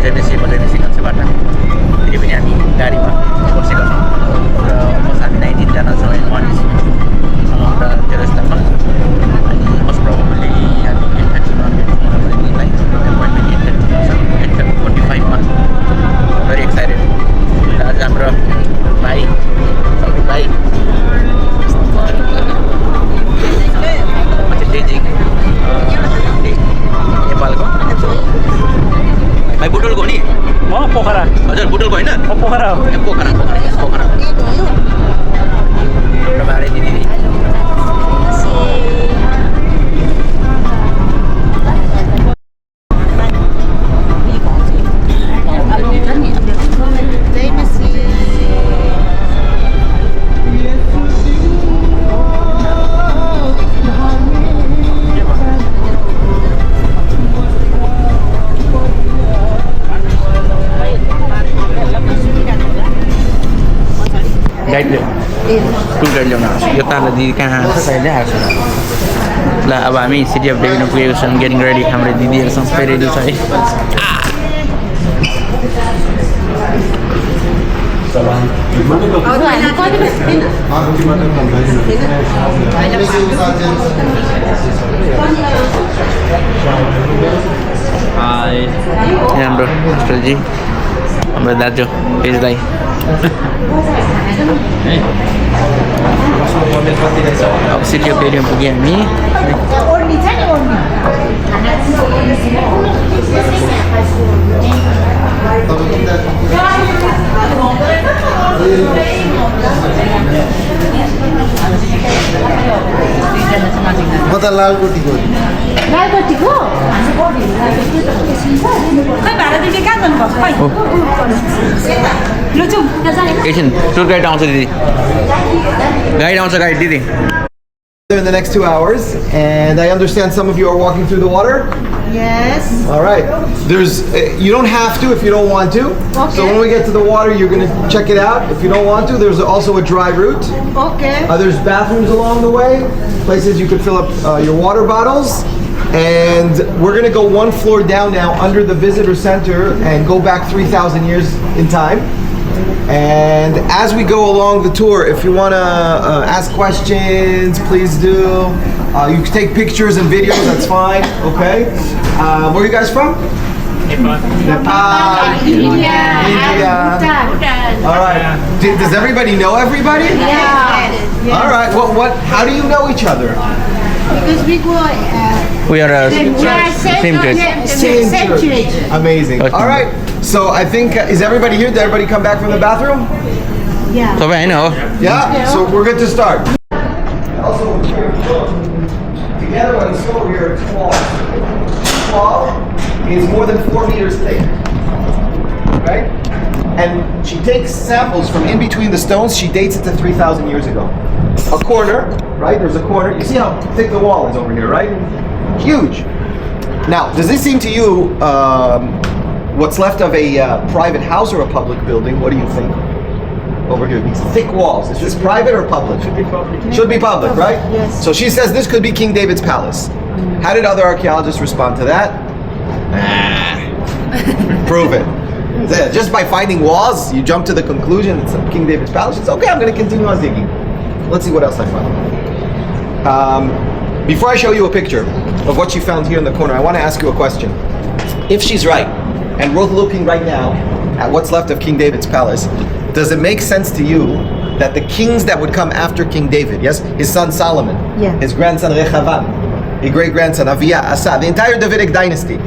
जेनेसी कान्छाबाट फेरि पनि हामी गाडीमा बसेका छौँ र अलमोस्ट हामी 19 जना छौँ इन वान र जेरुसलेममा अनि मोस्ट प्रोबेबली हामी 8:30 मा दिनलाई एपोइन्टमेन्ट 8:45 मा भेरी एक्साइटेड आज हाम्रो भाइ सबै भाइ नेपालको भाइ बुटोलको नि पोखरा हजुर बुटोलको होइन पोखरा हो पोखरा भाडे दिदी गाइड टुर गाइड ल्याउन आएको यो ताल दिदी कहाँ अहिले आएको छ ल अब हामी सिटी अफ डेभिडमा पुगेको छौँ गेटिङ रेडी हाम्रो दिदीहरू सबै रेडी छ है हाम्रो हस्टेलजी हाम्रो दाजु पेज दाई अब सिटी अफ डेभिडमा पुग्यौँ हामी म त लालकोटीको एकछिन टुर गाइड आउँछ दिदी गाइड दिदी in the next 2 hours, and I understand some of you are walking through the water. Yes. All right. You don't have to if you don't want to. Okay. So when we get to the water, you're going to check it out. If you don't want to, there's also a dry route. Okay. There's bathrooms along the way, places you could fill up your water bottles. And we're going to go one floor down now under the visitor center and go back 3,000 years in time. And as we go along the tour, if you want to ask questions, please do. You can take pictures and videos, that's fine, okay? Where are you guys from? Nepal. India. Bhutan. All right. Does everybody know everybody? Yeah. All right. How do you know each other? Because we go. We are Same church. Same church. Amazing. Okay. All right. So I think, is everybody here? Did everybody come back from the bathroom? Yeah. So I know. Yeah? So we're good to start. Also, together when we saw here, it's 12 is more than 4 meters thick. Right? And she takes samples from in between the stones. She dates it to 3,000 years ago. A corner, right? There's a corner. You see how thick the wall is over here, right? Huge. Now, does this seem to you what's left of a private house or a public building? What do you think? Over here, these thick walls. Is this private or public? Should be public. Should be public, right? Yes. So she says this could be King David's palace. How did other archaeologists respond to that? Prove it. Just by finding walls, you jump to the conclusion it's King David's palace. It's okay, I'm going to continue on digging. Let's see what else I find. Before I show you a picture of what she found here in the corner, I want to ask you a question. If she's right, and we're looking right now at what's left of King David's palace, does it make sense to you that the kings that would come after King David, yes, his son Solomon, his grandson Rechavam, his great-grandson Aviah, Asa, the entire Davidic dynasty,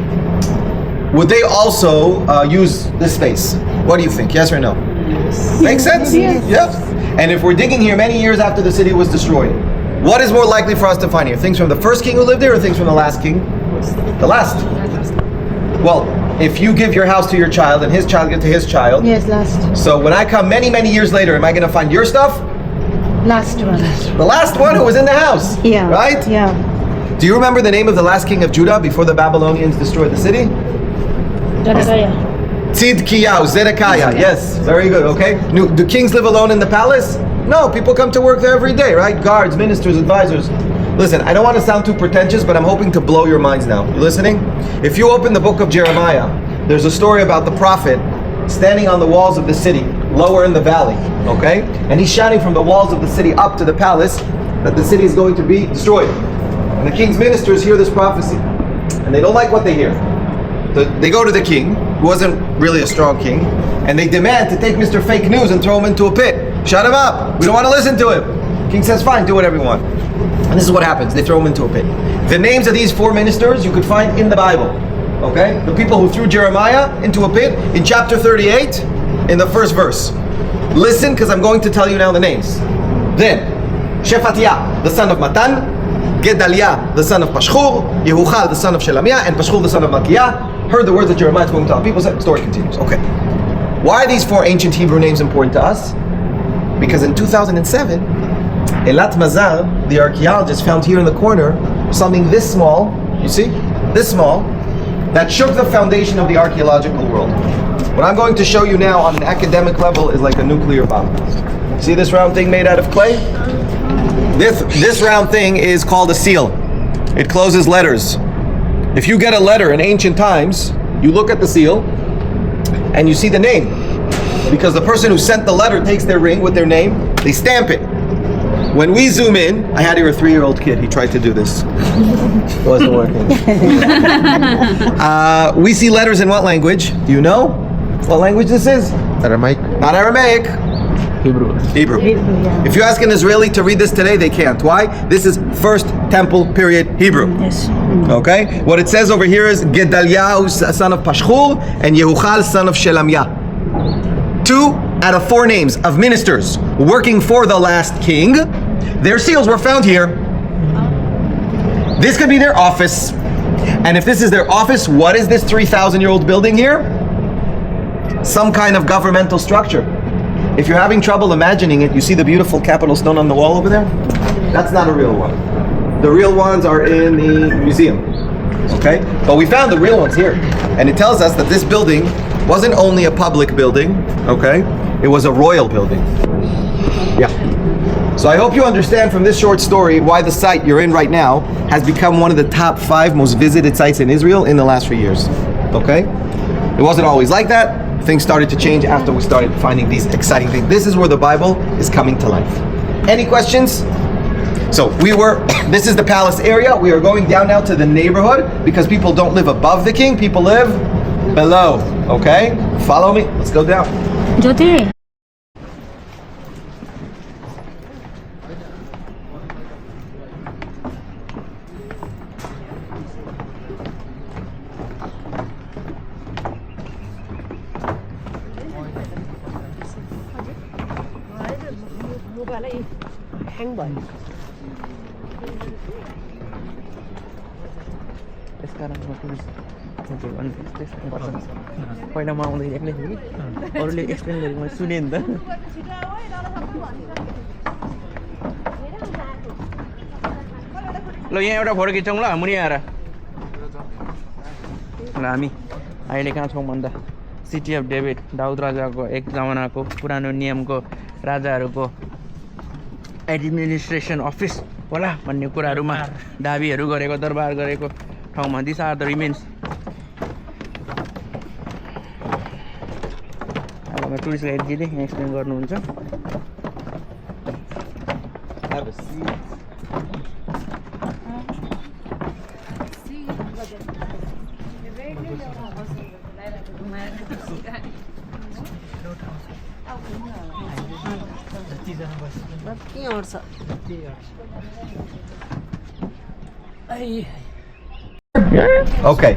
would they also use this space? What do you think, yes or no? Yes. Makes sense? Yes. Yep. And if we're digging here many years after the city was destroyed, what is more likely for us to find here? Things from the first king who lived there or things from the last king? The last. Well, if you give your house to your child and his child give to his child. Yes, last. So when I come many, many years later, am I going to find your stuff? Last one. The last one who was in the house. Yeah. Right? Yeah. Do you remember the name of the last king of Judah before the Babylonians destroyed the city? Zedekiah. Yes. Very good. Okay. Do kings live alone in the palace? No. People come to work there every day, right? Guards, ministers, advisors. Listen, I don't want to sound too pretentious, but I'm hoping to blow your minds now. You listening? If you open the book of Jeremiah, there's a story about the prophet standing on the walls of the city, lower in the valley, okay? And he's shouting from the walls of the city up to the palace that the city is going to be destroyed. And the king's ministers hear this prophecy, and they don't like what they hear. They go to the king, who wasn't really a strong king, and they demand to take Mr. Fake News and throw him into a pit. Shut him up! We don't want to listen to him. King says, fine, do whatever you want. And this is what happens. They throw him into a pit. The names of these 4 ministers you could find in the Bible. Okay? The people who threw Jeremiah into a pit in chapter 38, in the first verse. Listen, because I'm going to tell you now the names. Then, Shephatiah, the son of Matan, Gedaliah, the son of Pashhur, Yehuchal, the son of Shelemiah, and Pashhur, the son of Malkiah, heard the words that Jeremiah is going to tell people. The story continues. Okay. Why are these 4 ancient Hebrew names important to us? Because in 2007, Elat Mazar, the archaeologist, found here in the corner something this small, you see? This small, that shook the foundation of the archaeological world. What I'm going to show you now on an academic level is like a nuclear bomb. See this round thing made out of clay? This round thing is called a seal. It closes letters. If you get a letter in ancient times, you look at the seal and you see the name. Because the person who sent the letter takes their ring with their name, they stamp it. When we zoom in, I had here a 3-year-old kid, he tried to do this. It wasn't working. We see letters in what language? Do you know what language this is? Aramaic. Not Aramaic. Hebrew. Hebrew. If you ask an Israeli to read this today, they can't. Why? This is First Temple period Hebrew. Yes. Okay? What it says over here is Gedaliah, son of Pashhur, and Yehuchal, son of Shelemiah. 2 out of 4 names of ministers working for the last king. Their seals were found here. This could be their office. And if this is their office, what is this 3,000-year-old building here? Some kind of governmental structure. If you're having trouble imagining it, you see the beautiful Capitol stone on the wall over there? That's not a real one. The real ones are in the museum. Okay? But we found the real ones here. And it tells us that this building wasn't only a public building, okay? It was a royal building. Yeah. So I hope you understand from this short story why the site you're in right now has become one of the top 5 most visited sites in Israel in the last few years. Okay? It wasn't always like that. Things started to change after we started finding these exciting things. This is where the Bible is coming to life. Any questions? So this is the palace area. We are going down now to the neighborhood because people don't live above the king, people live below. Okay? Follow me. Let's go down. Jyoti. पहिला म आउँदै एक्लै थिएँ कि अरूले explain गरेको मैले सुनेँ नि त ल यहाँ एउटा फोटो खिचौँ ल मुनि आएर ल हामी अहिले कहाँ छौँ भन्दा सिटी अफ डेभिड दाउद राजाको एक जमानाको पुरानो नियमको राजाहरूको एडमिनिस्ट्रेसन अफिस होला भन्ने कुराहरूमा दाबीहरू गरेको दरबार गरेको ठाउँमा this are the remains tourist गाइडजीले यहाँ एक्सप्लेन गर्नुहुन्छ Okay.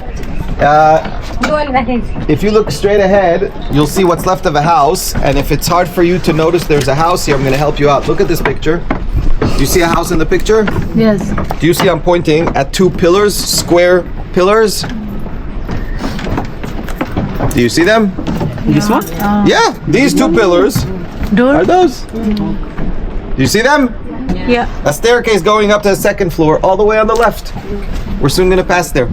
If you look straight ahead, you'll see what's left of a house. And if it's hard for you to notice there's a house here, I'm going to help you out. Look at this picture. Do you see a house in the picture? Yes. Do you see I'm pointing at 2 pillars, square pillars? Do you see them? This one? Yeah, these 2 pillars are those. Do you see them? Yeah. A staircase going up to the 2nd floor, all the way on the left. We're soon going to pass there.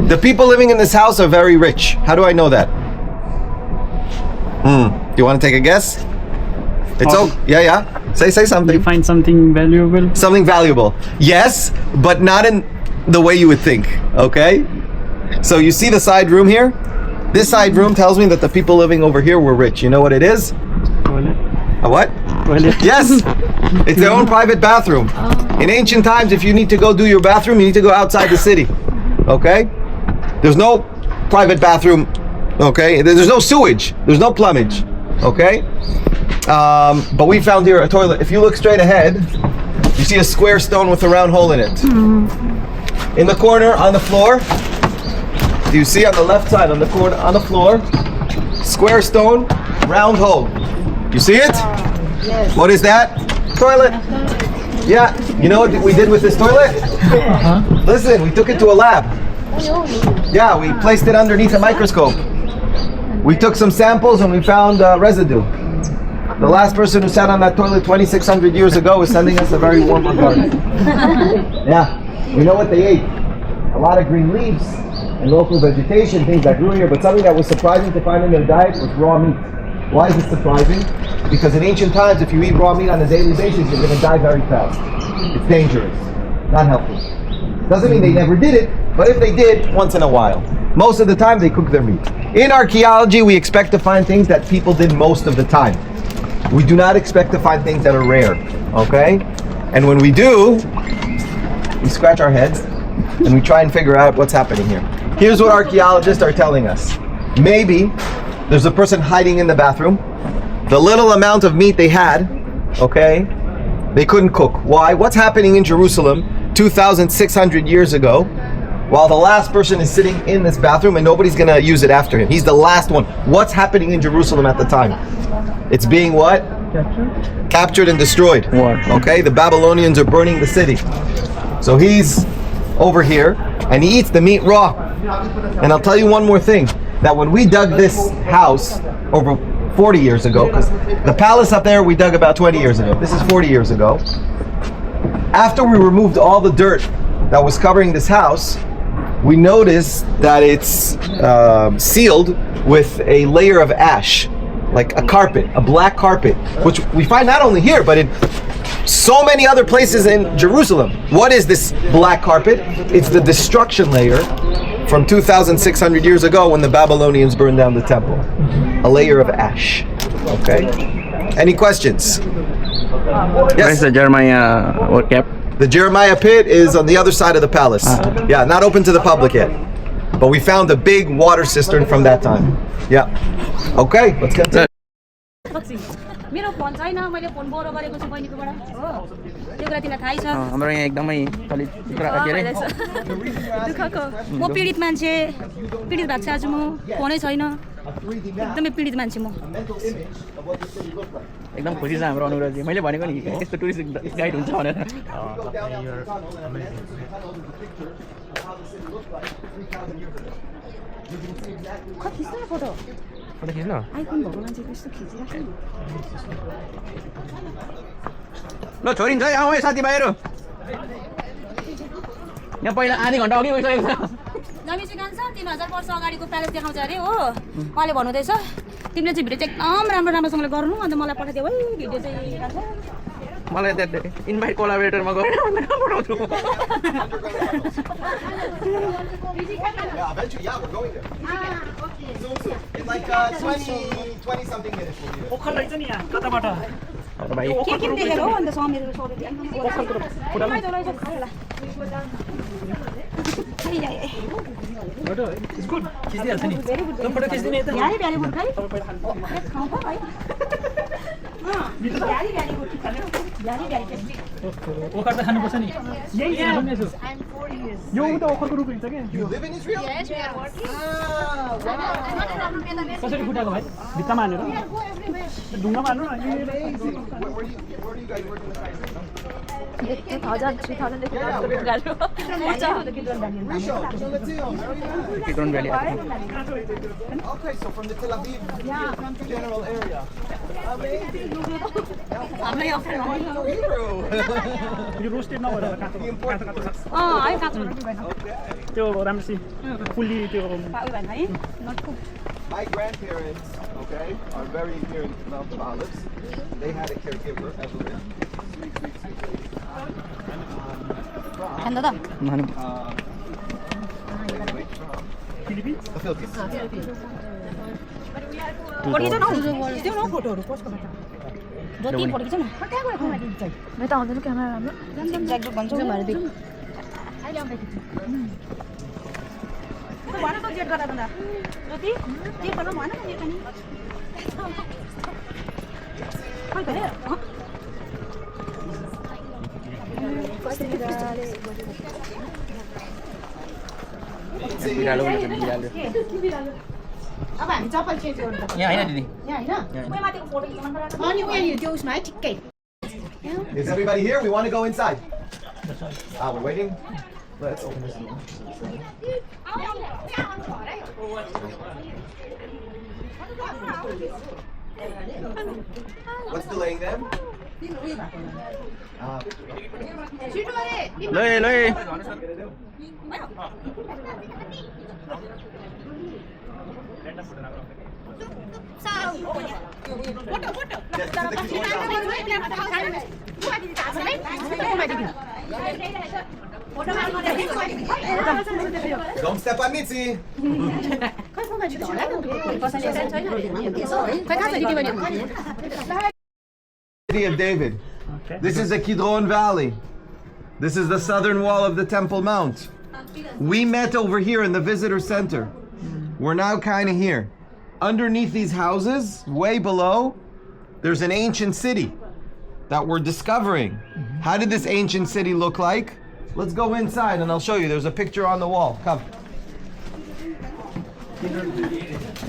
The people living in this house are very rich. How do I know that? Do you want to take a guess? It's yeah. Say something. You find something valuable? Something valuable. Yes, but not in the way you would think. Okay? So you see the side room here? This side room tells me that the people living over here were rich. You know what it is? A what? Yes! It's their own private bathroom. In ancient times, if you need to go do your bathroom, you need to go outside the city. Okay? There's no private bathroom. Okay? There's no sewage. There's no plumbage. Okay? But we found here a toilet. If you look straight ahead, you see a square stone with a round hole in it. In the corner, on the floor, do you see on the left side, on the corner, on the floor, square stone, round hole. You see it? Yes. What is that? Toilet. Yeah. You know what we did with this toilet? Listen, we took it to a lab. Yeah, we placed it underneath a microscope. We took some samples and we found residue. The last person who sat on that toilet 2,600 years ago is sending us a very warm regard. Yeah. We know what they ate. A lot of green leaves and local vegetation, things that grew here, but something that was surprising to find in their diet was raw meat. Why is it surprising? Because in ancient times, if you eat raw meat on a daily basis, you're going to die very fast. It's dangerous, not healthy. Doesn't mean they never did it, but if they did, once in a while. Most of the time, they cook their meat. In archaeology, we expect to find things that people did most of the time. We do not expect to find things that are rare, okay? And when we do, we scratch our heads and we try and figure out what's happening here. Here's what archaeologists are telling us. Maybe there's a person hiding in the bathroom. The little amount of meat they had, okay, they couldn't cook. Why? What's happening in Jerusalem 2,600 years ago while the last person is sitting in this bathroom and nobody's gonna use it after him? He's the last one. What's happening in Jerusalem at the time? It's being what? Captured and destroyed. Okay, the Babylonians are burning the city. So he's over here and he eats the meat raw. And I'll tell you one more thing, that when we dug this house over 40 years ago, because the palace up there we dug about 20 years ago, this is 40 years ago. After we removed all the dirt that was covering this house, we noticed that it's sealed with a layer of ash, like a carpet, a black carpet, which we find not only here, but in so many other places in Jerusalem. What is this black carpet? It's the destruction layer from 2,600 years ago when the Babylonians burned down the temple. A layer of ash. Okay? Any questions? Where's the Jeremiah what kept? The Jeremiah pit is on the other side of the palace. Yeah, not open to the public yet. But we found a big water cistern from that time. Yeah. Okay, let's get to it. मेरो phone छैन मैले phone बोरो गरेको छु बहिनीकोबाट हो त्यो कुरा तिमीलाई थाहै छ हाम्रो यहाँ एकदमै चलित के अरे दुःखको म पीडित मान्छे पीडित भएको छु आज म फोनै छैन एकदमै पीडित मान्छे म एकदम खुसी छ हाम्रो अनुराजी मैले भनेको नि यस्तो टुरिस्ट गाइड हुन्छ भनेर फोटो फोटो खिच्न आइफोन भएको मान्छेको यस्तो खिचिराख्नु ल छोरिन्छ है आऊ है साथीभाइहरू यहाँ पहिला आधी घन्टा अघि गइसकेको छ जमिसी कान्छ 3000 वर्ष अगाडिको प्यालेस देखाउँछ अरे हो उहाँले भन्नुहुँदैछ तिमीले चाहिँ भिडियो चाहिँ एकदम राम्रोसँगले गर्नु अन्त मलाई पठाइदेऊ है भिडियो चाहिँ कान्छ मलाई त्यहाँ इन्भाइट कोलाबोरेटरमा गएर पठाउँछु Yeah, eventually, yeah, we're going there. okay. Soon. In like 20 something minutes we'll be there. ओखर रहेछ नि यहाँ कताबाट भाइ के देखेर हो अन्त समीरले सोधे फोटो इट्स गुड खिच्दिहाल्छ नि त्यो फोटो खिच्दिने यता यारी भ्याली गुड खै खाऊ त है यारी भ्याली गुड यारी भ्याली टेस्टी ओखर त खानुपर्छ नि यही यहाँ भन्ने छु I'm 4 years. यो उता ओखरको रुख हुन्छ के You live in Israel? Yes, we are working. कसरी फुटाएको भाइ भित्तामा हानेर ढुङ्गामा हान्नु न Where do you guys work in the Christ? 2000 3000 देखि गाड्यो किरण valley Okay, so from the Tel Aviv general area. Amazing. हामीलाई अफर यो रोस्टेड नभएर काँचो काँचो है काँचो त्यो राम्रोसी फुल्ली त्यो उयो भएन है नटको My grandparents, okay, are very near Mount of Olives. They had a caregiver, Evelyn. Sweet lady. खानु त Anyway, from Philippines? The Philippines. Photo खिच न त्यो न फोटोहरु पोस्ट गर्न जति फोटो खिच न त्यहाँ गएर खाना दिन्छ मैं तो आउँदैन क्यामेरा राम्रो ज्याक ज्याक भन्छौ अहिले आउँदै खिच्छु भन त जेट गर्दा भन्दा जति जेट गर्न भन न जेट अनि खै त हेर अब हामी चप्पल चेन्ज गर्नु पर्छ यहाँ हैन दिदी यहाँ हैन उयो माथिको फोटो खिच्न मन पराछ अनि उयो यहाँ त्यो उसमा है ठिक्कै Is everybody here? We want to go inside. We're waiting. Let's open this door. What's delaying them? लय लय Don't step on Mitzi. City of David. This is the Kidron Valley. This is the southern wall of the Temple Mount. We met over here in the visitor center. We're now kind of here. Underneath these houses, way below, there's an ancient city that we're discovering. How did this ancient city look like? Let's go inside and I'll show you. There's a picture on the wall. Come.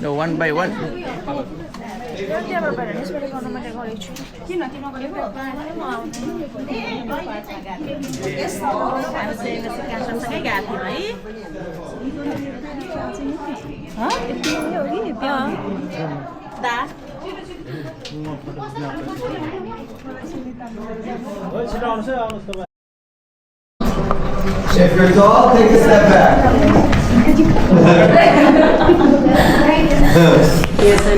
No, one by one. If you're tall, take a step back.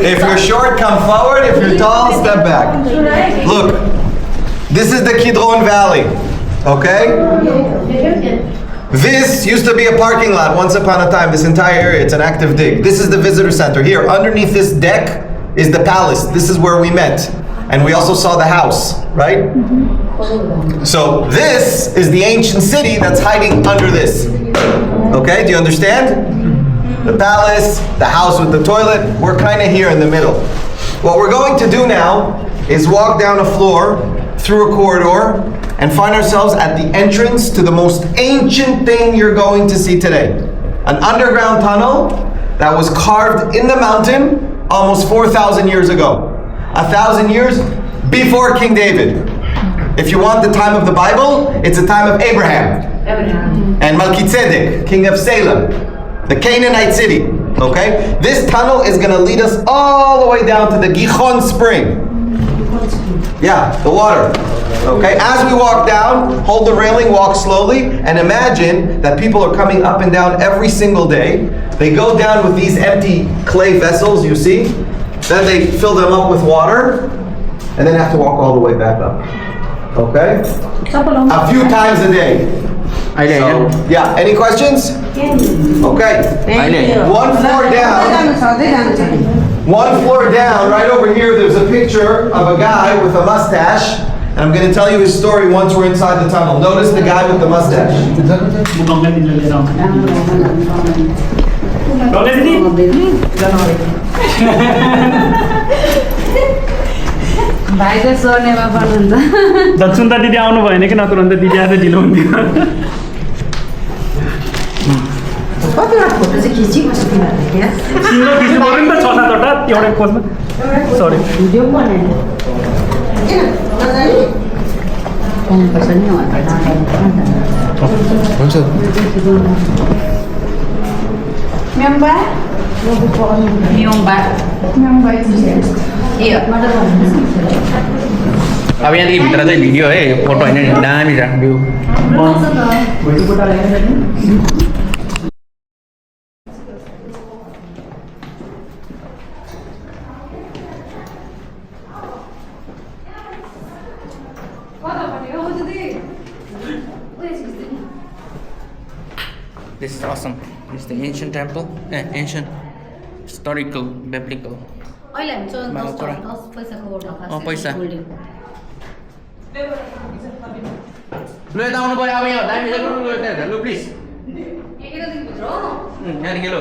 If you're short, come forward. If you're tall, step back. Look, this is the Kidron Valley, okay? This used to be a parking lot once upon a time, this entire area. It's an active dig. This is the visitor center. Here, underneath this deck is the palace. This is where we met. And we also saw the house, right? So this is the ancient city that's hiding under this. Okay, do you understand? The palace, the house with the toilet, we're kind of here in the middle. What we're going to do now is walk down a floor, through a corridor, and find ourselves at the entrance to the most ancient thing you're going to see today. An underground tunnel that was carved in the mountain almost 4,000 years ago. 1,000 years before King David. If you want the time of the Bible, it's the time of Abraham. And Melchizedek, king of Salem, the Canaanite city. Okay? This tunnel is going to lead us all the way down to the Gihon spring. Yeah, the water. Okay? As we walk down, hold the railing, walk slowly, and imagine that people are coming up and down every single day. They go down with these empty clay vessels, you see? Then they fill them up with water, and then have to walk all the way back up. Okay? A few times a day. So, yeah, any questions? Okay. One floor down. One floor down, right over here, there's a picture of a guy with a mustache. And I'm going to tell you his story once we're inside the tunnel. Notice the guy with the mustache. भाइ चाहिँ सोर्नेमा पर्नुहुन्छ दक्षिणता दिदी आउनु भएन कि नत्र भने त दिदी आज ढिलो हुन्थ्यो कतिवटा फोटो चाहिँ खिचिबस्छ तिमीहरूले क्या सिङ्गल खिच्नु पर्यो नि त 6-7 वटा एउटै पोजमा सरी भिडियो पनि अब यहाँदेखि भित्र चाहिँ भिडियो है फोटो होइन नि दामी छ view This is awesome. It's the ancient temple, ancient, historical, biblical. अहिले हामी चाहिँ Bago 10 कुरा. 10 पैसाको पैसा। गोल्डन Lu yata आउनु पर्यो अब यहाँ दामी लु प्लिज एकैदिन भित्र हो यहाँदेखि लु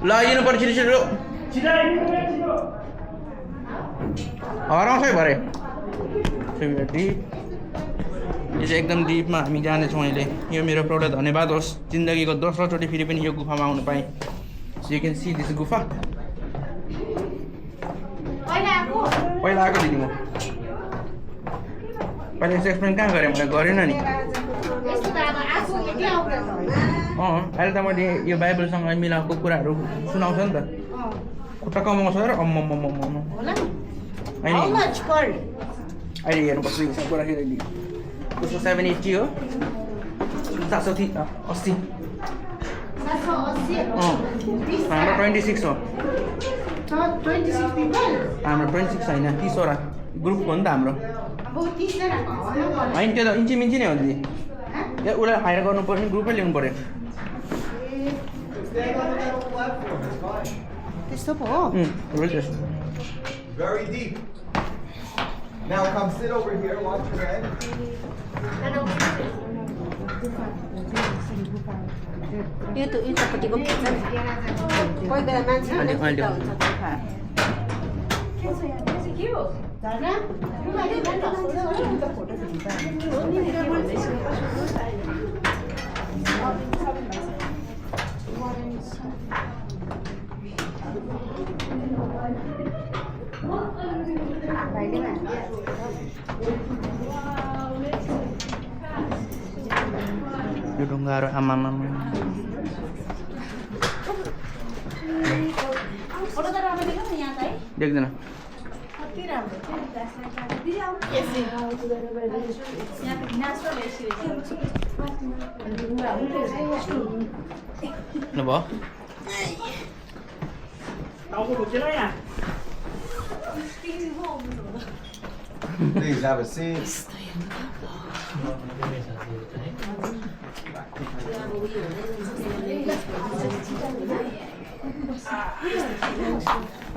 ल आइनु पर्छ छिटो छिटो हराउँछ है भरे डिप यो चाहिँ एकदम डिपमा हामी जानेछौँ अहिले यो मेरो प्रौढ धन्यवाद होस् जिन्दगीको दोस्रोचोटि फेरि पनि यो गुफामा आउनु पाएँ सो यु क्यान सी दिस गुफा पहिला आएको दिदी म पहिला यसो एक्सप्लेन कहाँ गरेँ मैले गरेन नि अहिले त मैले यो बाइबलसँग मिलाएको कुराहरू सुनाउँछ नि त खुट्टा कमाउँछ र अम्म अहिले हेर्नुपर्छ यो कुरा फेरि त्यसको 780 हो 780 हाम्रो 26 हो हाम्रो 26 होइन 30 वटा ग्रुपको हो नि त हाम्रो होइन त्यो त इन्ची मिन्ची नै हो दिदी ए उसलाई हायर गर्नु पर्ने ग्रुपै ल्याउनु पर्यो Very deep. Now come sit over here, watch your head. यो त उतापट्टिको पनि छ कोही बेला मान्छे यो ढुङ्गाहरू आमामा देख्दैन ल भयो Please have a seat.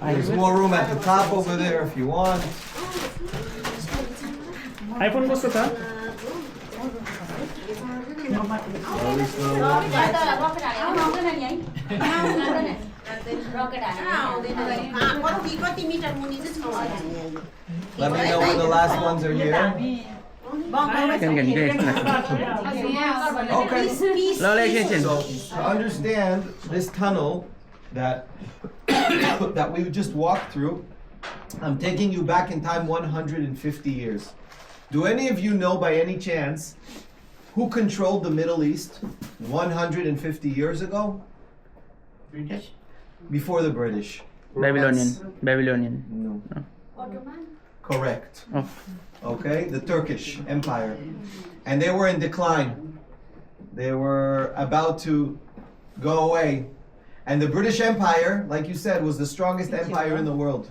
There's more room at the top over there if you want. iPhone कस्तो छ Let me know when the last ones are here. Okay. So to understand this tunnel that that we just walked through, I'm taking you back in time 150 years. Do any of you know by any chance who controlled the Middle East 150 years ago? British? Before the British. Babylonian. No. Correct. Oh. Okay, the Turkish Empire. And they were in decline. They were about to go away. And the British Empire, like you said, was the strongest empire in the world.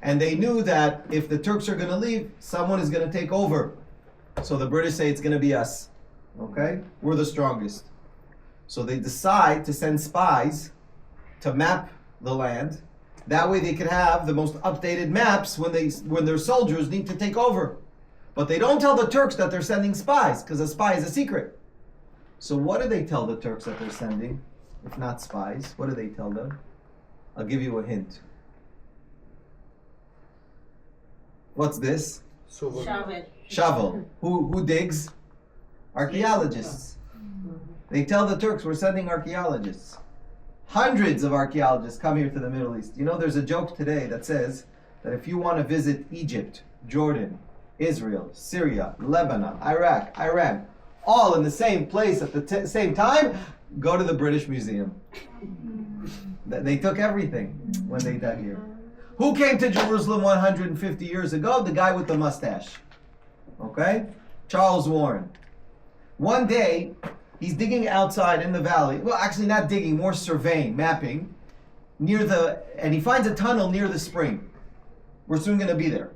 And they knew that if the Turks are going to leave, someone is going to take over. So the British say it's going to be us. Okay? We're the strongest. So they decide to send spies to map the land. That way they could have the most updated maps when their soldiers need to take over. But they don't tell the Turks that they're sending spies, because a spy is a secret. So what do they tell the Turks that they're sending? If not spies, what do they tell them? I'll give you a hint. What's this? Shovel. Who digs? Archaeologists. They tell the Turks we're sending archaeologists. Hundreds of archaeologists come here to the Middle East. You know, there's a joke today that says that if you want to visit Egypt, Jordan, Israel, Syria, Lebanon, Iraq, Iran, all in the same place at the same time, go to the British Museum. They took everything when they dug here. Who came to Jerusalem 150 years ago? The guy with the mustache. Okay? Charles Warren. One day, He's digging outside in the valley. Well, actually not digging, more surveying, mapping. And he finds a tunnel near the spring. We're soon going to be there.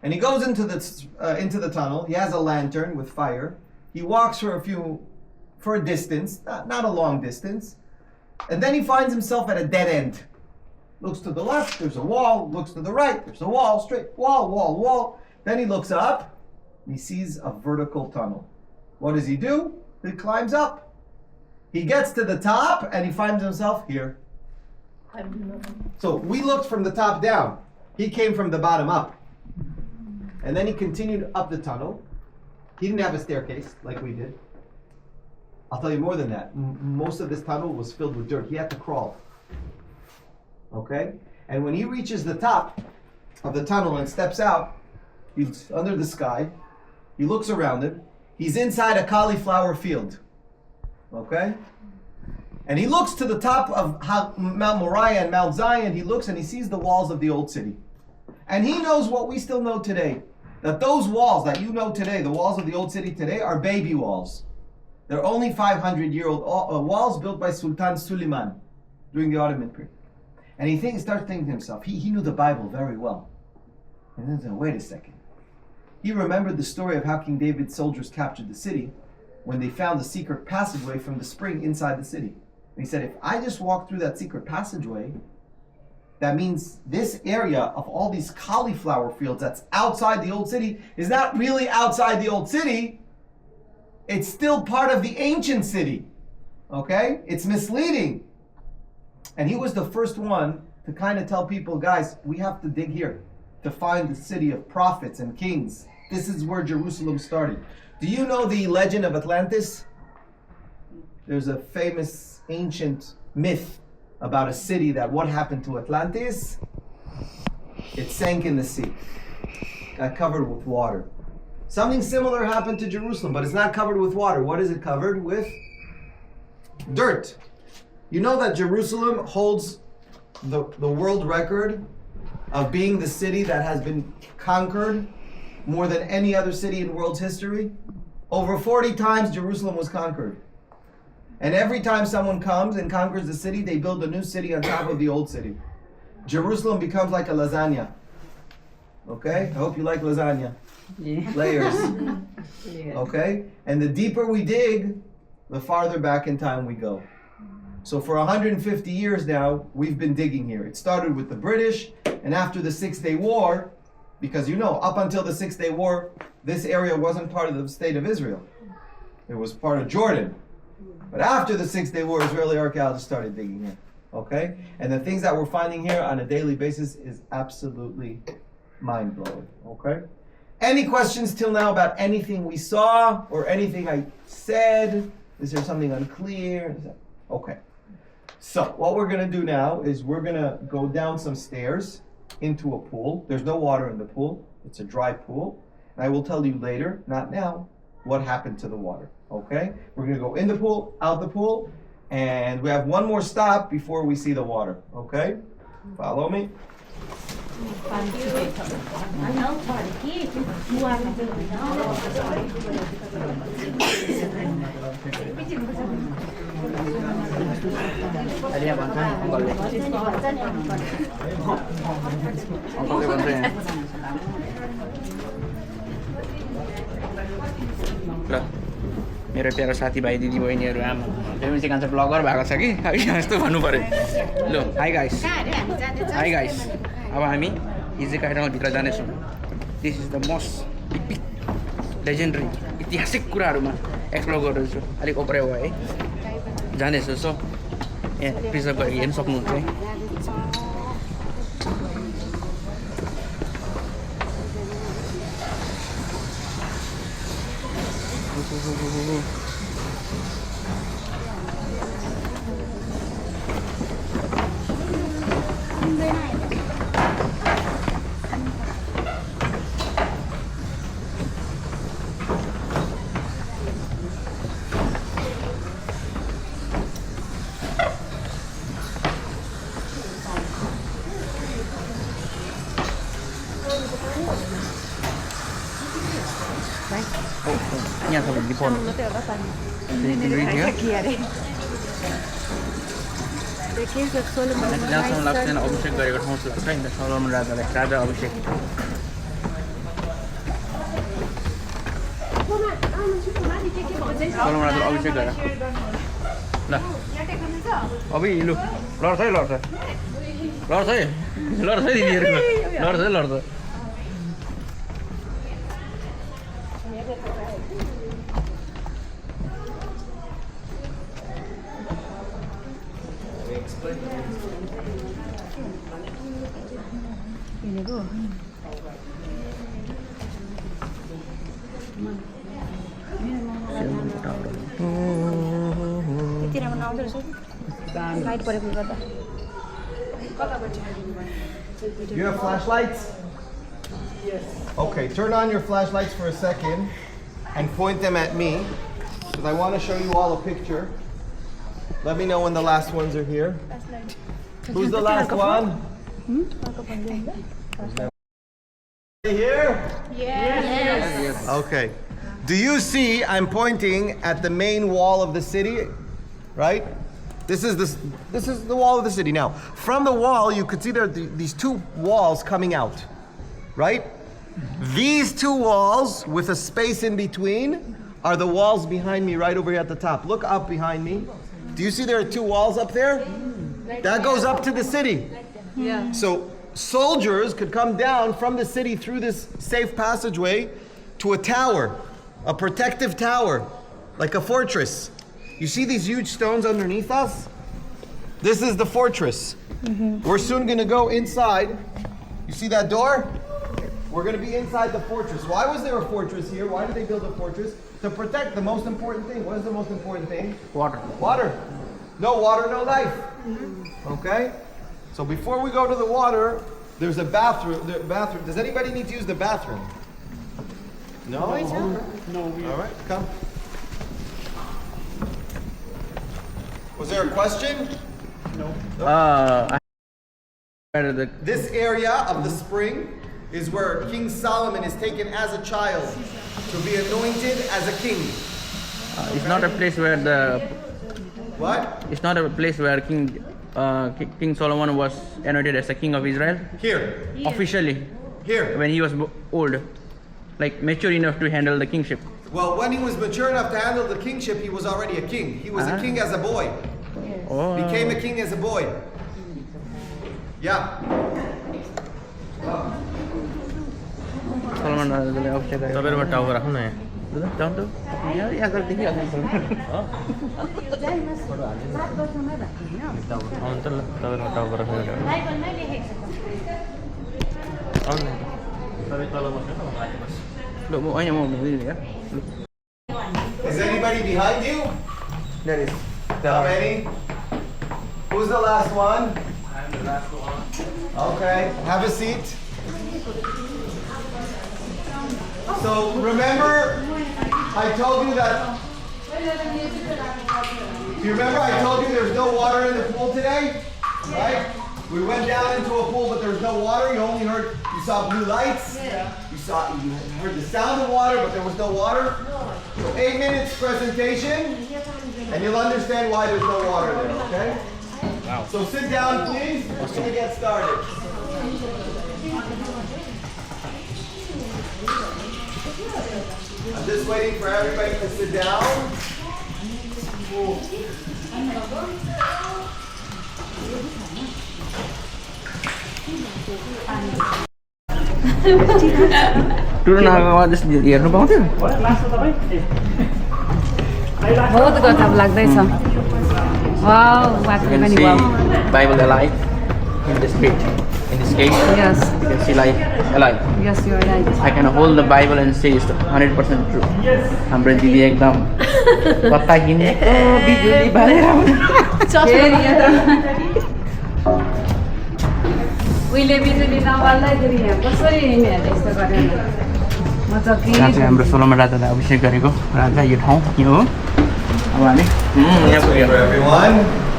And he goes into the tunnel. He has a lantern with fire. He walks for a distance, not a long distance. And then he finds himself at a dead end. Looks to the left, there's a wall. Looks to the right, there's a wall. Straight wall, wall, wall. Then he looks up and he sees a vertical tunnel. What does he do? He climbs up. He gets to the top and he finds himself here. So we looked from the top down. He came from the bottom up. And then he continued up the tunnel. He didn't have a staircase like we did. I'll tell you more than that. Most of this tunnel was filled with dirt. He had to crawl. Okay? And when he reaches the top of the tunnel and steps out, he's under the sky. He looks around him. He's inside a cauliflower field. Okay? And he looks to the top of Mount Moriah and Mount Zion. He looks and he sees the walls of the old city. And he knows what we still know today. That those walls that you know today, the walls of the old city today, are baby walls. They're only 500-year-old walls built by Sultan Suleiman during the Ottoman period. And he starts thinking to himself, he knew the Bible very well. And then he said, wait a second. He remembered the story of how King David's soldiers captured the city when they found the secret passageway from the spring inside the city. And he said, if I just walk through that secret passageway, that means this area of all these cauliflower fields that's outside the old city is not really outside the old city. It's still part of the ancient city. Okay? It's misleading. And he was the first one to kind of tell people, guys, we have to dig here to find the city of prophets and kings. This is where Jerusalem started. Do you know the legend of Atlantis? There's a famous ancient myth about a city that what happened to Atlantis? It sank in the sea. Got covered with water. Something similar happened to Jerusalem, but it's not covered with water. What is it covered with? Dirt. You know that Jerusalem holds the world record of being the city that has been conquered more than any other city in world's history? Over 40 times Jerusalem was conquered. And every time someone comes and conquers the city, they build a new city on top of the old city. Jerusalem becomes like a lasagna. Okay? I hope you like lasagna. Yeah. Layers. Yeah. Okay? And the deeper we dig, the farther back in time we go. So for 150 years now, we've been digging here. It started with the British, and after the 6-Day War, because up until the 6-Day War, this area wasn't part of the state of Israel. It was part of Jordan. But after the 6-Day War, Israeli archaeologists started digging here. Okay? And the things that we're finding here on a daily basis is absolutely mind-blowing. Okay? Any questions till now about anything we saw or anything I said? Is there something unclear? Okay. So what we're going to do now is we're going to go down some stairs into a pool. There's no water in the pool. It's a dry pool. And I will tell you later, not now, what happened to the water. Okay? We're going to go in the pool, out the pool, and we have one more stop before we see the water. Okay? Follow me. ल मेरो प्यारो साथीभाइ दिदीबहिनीहरू आमा फेरि चाहिँ कान्छ bagger भएको छ कि यस्तो भन्नु पर्यो ल हाई गाइस अब हामी हिजेकायामा भित्र जानेछौँ this is the most EPIC legendary ऐतिहासिक कुराहरूमा एक्सप्लोर गर्दैछु अलिक ओपरे भयो है जाँदैछु सो यहाँ प्रिजर्भ गरेर हेर्न सक्नुहुन्छ है यहाँ छ भने पर्नु जहाँसम्म लाग्छ अभिषेक गरेको ठाउँ लाग्छ नि त सलोमन राजालाई राजा अभिषेक सलोमन राजालाई अभिषेक गरेर ल अभि लु लड्छ है लड्छ लड्छ है लड्छ है दिदीहरूको लड्छ है लड्छ You have flashlights? Yes. Okay, turn on your flashlights for a second and point them at me because I want to show you all a picture. Let me know when the last ones are here. Who's the last one? Here? Yes. Okay. Do you see I'm pointing at the main wall of the city, right? This is the wall of the city. Now, from the wall, you could see there are these two walls coming out, right? These two walls with a space in between are the walls behind me right over here at the top. Look up behind me. Do you see there are two walls up there? That goes up to the city. Yeah. So soldiers could come down from the city through this safe passageway to a tower, a protective tower, like a fortress. You see these huge stones underneath us? This is the fortress. We're soon going to go inside. You see that door? We're going to be inside the fortress. Why was there a fortress here? Why did they build a fortress? To protect the most important thing. What is the most important thing? Water. Water. No water, no life. Okay? So before we go to the water, there's a bathroom. Does anybody need to use the bathroom? No? No. All right, come. Was there a question? No. This area of the spring is where King Solomon is taken as a child to be anointed as a king. It's not a place where the... What? It's not a place where King Solomon was anointed as a king of Israel. Here. Officially. Here. When he was old. Like mature enough to handle the kingship. Well, when he was mature enough to handle the kingship, he was already a king. He was a king as a boy. Oh. Became a king as a boy. Yeah. Solomon राजाले अभिषेक गरेको तपाईहरुमा टाउको राख्नु न यहाँ जाउँ त यहाँ गएर देखिहाल्छ आउनु त ल तपाईहरुमा टाउको राख्नु आउनु न तपाईँ तल बस्नु न माथि बस्नु ल म हैन म हुँदैन यार Is anybody behind you? There is. How many? Who's the last one? I'm the last one. Okay, have a seat. So remember, I told you that. Do you remember I told you there's no water in the pool today? Right? We went down into a pool, but there was no water. You saw blue lights. You heard the sound of water, but there was no water. So 8 minutes presentation, and you'll understand why there's no water there. Okay? Wow. So sit down, please. We're going to get started. I'm just waiting for everybody to sit down. टुर्नामेन्टमा जस्तो हेर्नु पाउँथ्यो बहुत गजब लाग्दैछ wow वाक्य पनि wow Bible alive in this page, in this case. Yes. You can see life alive. Yes, you are right. I can hold the Bible and say it's 100% true. हाम्रो दिदी एकदम कता किनेको बिजुली बालेर फेरि यो त उहिले बिजुली नबाल्दाखेरि यहाँ कसरी यिनीहरूले यस्तो गरेर मतलब कि यहाँ चाहिँ हाम्रो सोलोमन राजालाई अभिषेक गरेको राजा यो ठाउँ यो हो अब हामी यहाँ पुग्यौँ Everyone,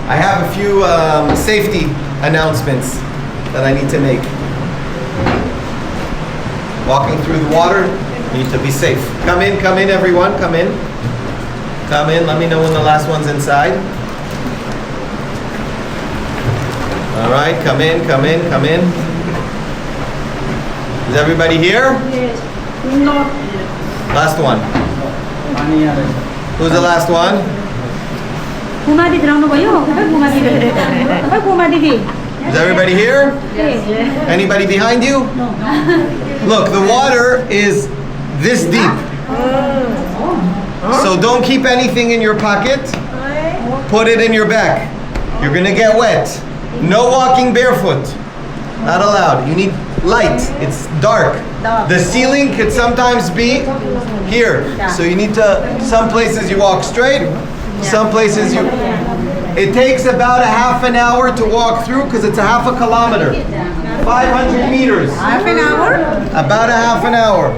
I have a few safety announcements that I need to make. Walking through the water You need to be safe. Come in, everyone. Come in. Come in. Let me know when the last one's inside. All right, come in. Is everybody here? Yes. Not Last one. Who's the last one? पुमा दिदी रहनु भयो पुमा दिदी Is everybody here? Anybody behind you? Look, the water is this deep. So don't keep anything in your pocket. Put it in your bag. You're gonna get wet. No walking barefoot. Not allowed. You need light. It's dark. The ceiling could sometimes be here. So you need to, some places you walk straight, some places you, it takes about a half an hour to walk through because it's a half a kilometer. 500 meters. Half an hour? About a half an hour.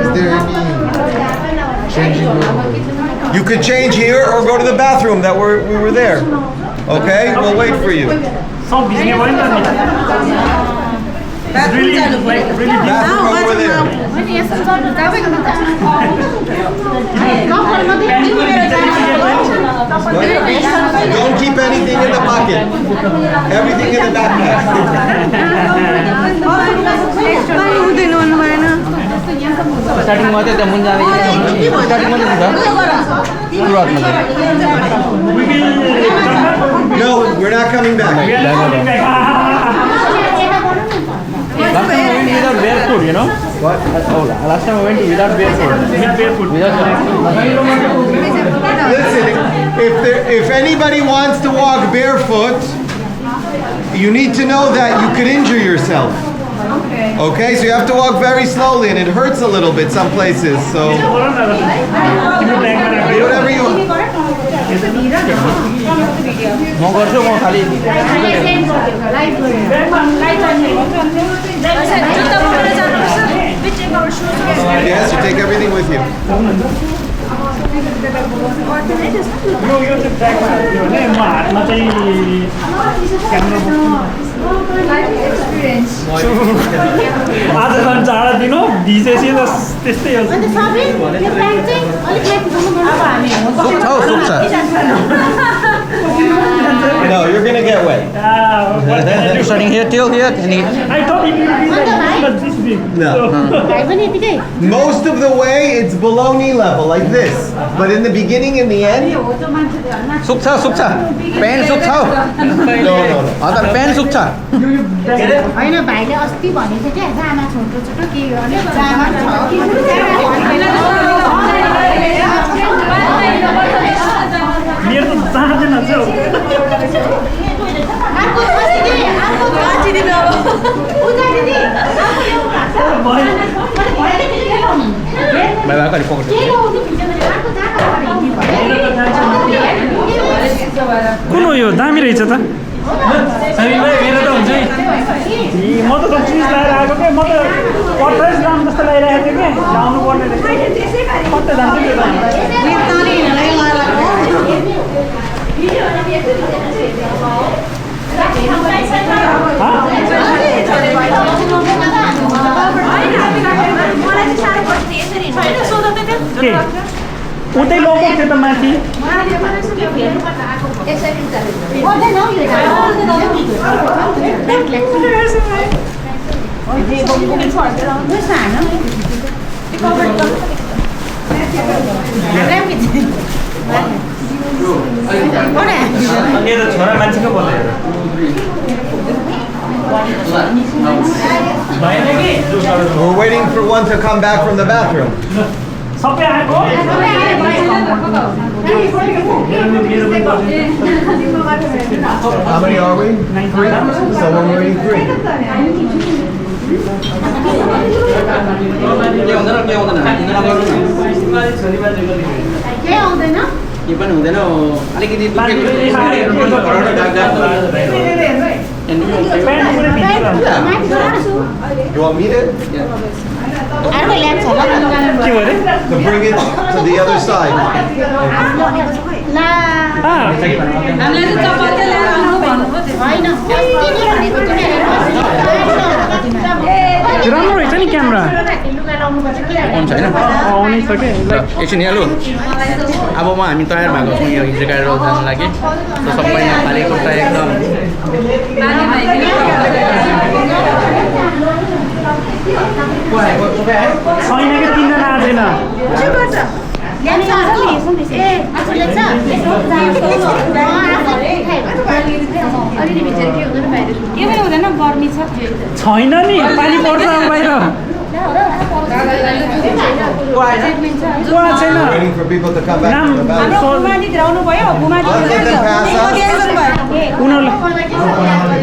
Is there any changing room? You could change here or go to the bathroom that we were there. Okay? We'll wait for you. Some Disney wine it's really like really deep. Bathroom over there. Don't keep anything in the pocket. Everything in the backpack. Starting मात्रै त मुन जाने starting मात्रै हुन्छ सुरुवातमा No, we're not coming back. Last time we went without barefoot, you know? What? Oh, last time we went without barefoot. Listen, if anybody wants to walk barefoot, you need to know that you could injure yourself. Okay, so you have to walk very slowly, and it hurts a little bit some places. So whatever you. म गर्छु म खाली Yes, you take everything with you. यो चाहिँ ट्र्याकमा हाल्थ्यो भने म हातमा चाहिँ camera आज झन् चाडा दिनु भिजेपछि त त्यस्तै हो No, you're gonna get wet. starting here till here and it I thought it would be like this big. No. Most of the way it's below knee level, like this. But in the beginning and the end, सुक्छ pen सुक्छ no. हजुर pen सुक्छ होइन भाइले अस्ति भनेको क्या जामा छोटो छोटो के गर्ने जामा मेरो त जाँदैन कुन हो यो दामी रहेछ त मेरो त हुन्छ म त चिज लगाएर आएको क्या म त 28 ग्राम जस्तो लगाइरहेको थिएँ कि लाउनु पर्ने रहेछ कति दाम उतै लोगो थियो त माथि छोरा मान्छेको बोल्दै we're waiting for one to come back from the bathroom. सबै आएको How many are we? 3. So we're waiting 3. के पनि हुँदैन अलिकति You want me to? के भयो To bring it to the other side. राम्रो रहेछ नि क्यामेरा फोन छैन छ कि एकछिन हेलो अब हामी तयार भएको छौँ यो हिजोका रोड जानु लागि सबै यहाँ खाली खुट्टा एकदम छैन कि 3 जना आएन छैन नि पानी पर्छ बाहिर Waiting for people to come back from the balcony. I'll let them pass up. उनीहरूले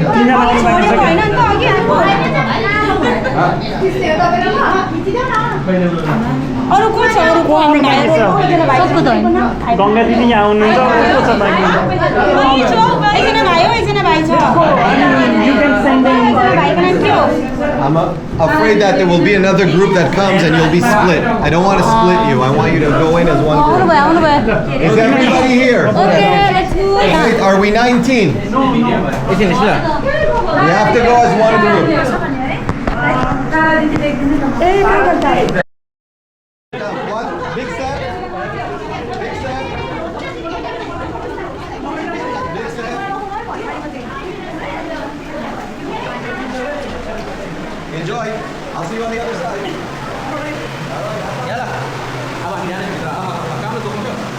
3 जना आउनु बाँकी छ अरू को छ अरू को आउनु भएको छ गङ्गा दिदी यहाँ आउनुहुन्छ को छ बाँकी एकजना भाइ हो एकजना भाइ छ You can send them. भाइको नाम के हो I'm afraid that there will be another group that comes and you'll be split. I don't want to split you. I want you to go in as one आउनु group. भयो Is everybody here? Okay let's go Wait, are we 19? एकछिन निस्क We have to go as one group. What? Big step? Big step? Big step? Enjoy. I'll see you on the other side. याला अब हामी जाने भित्र काम दोकान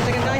second guy.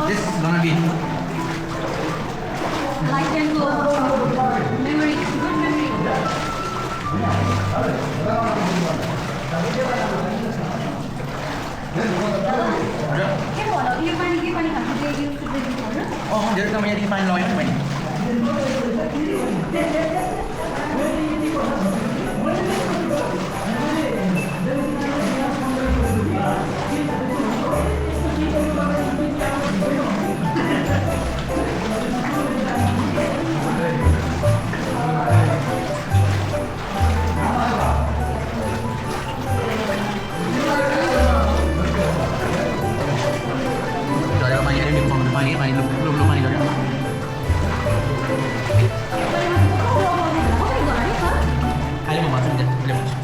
This is gonna be Jadi namanya di fine lawyer main.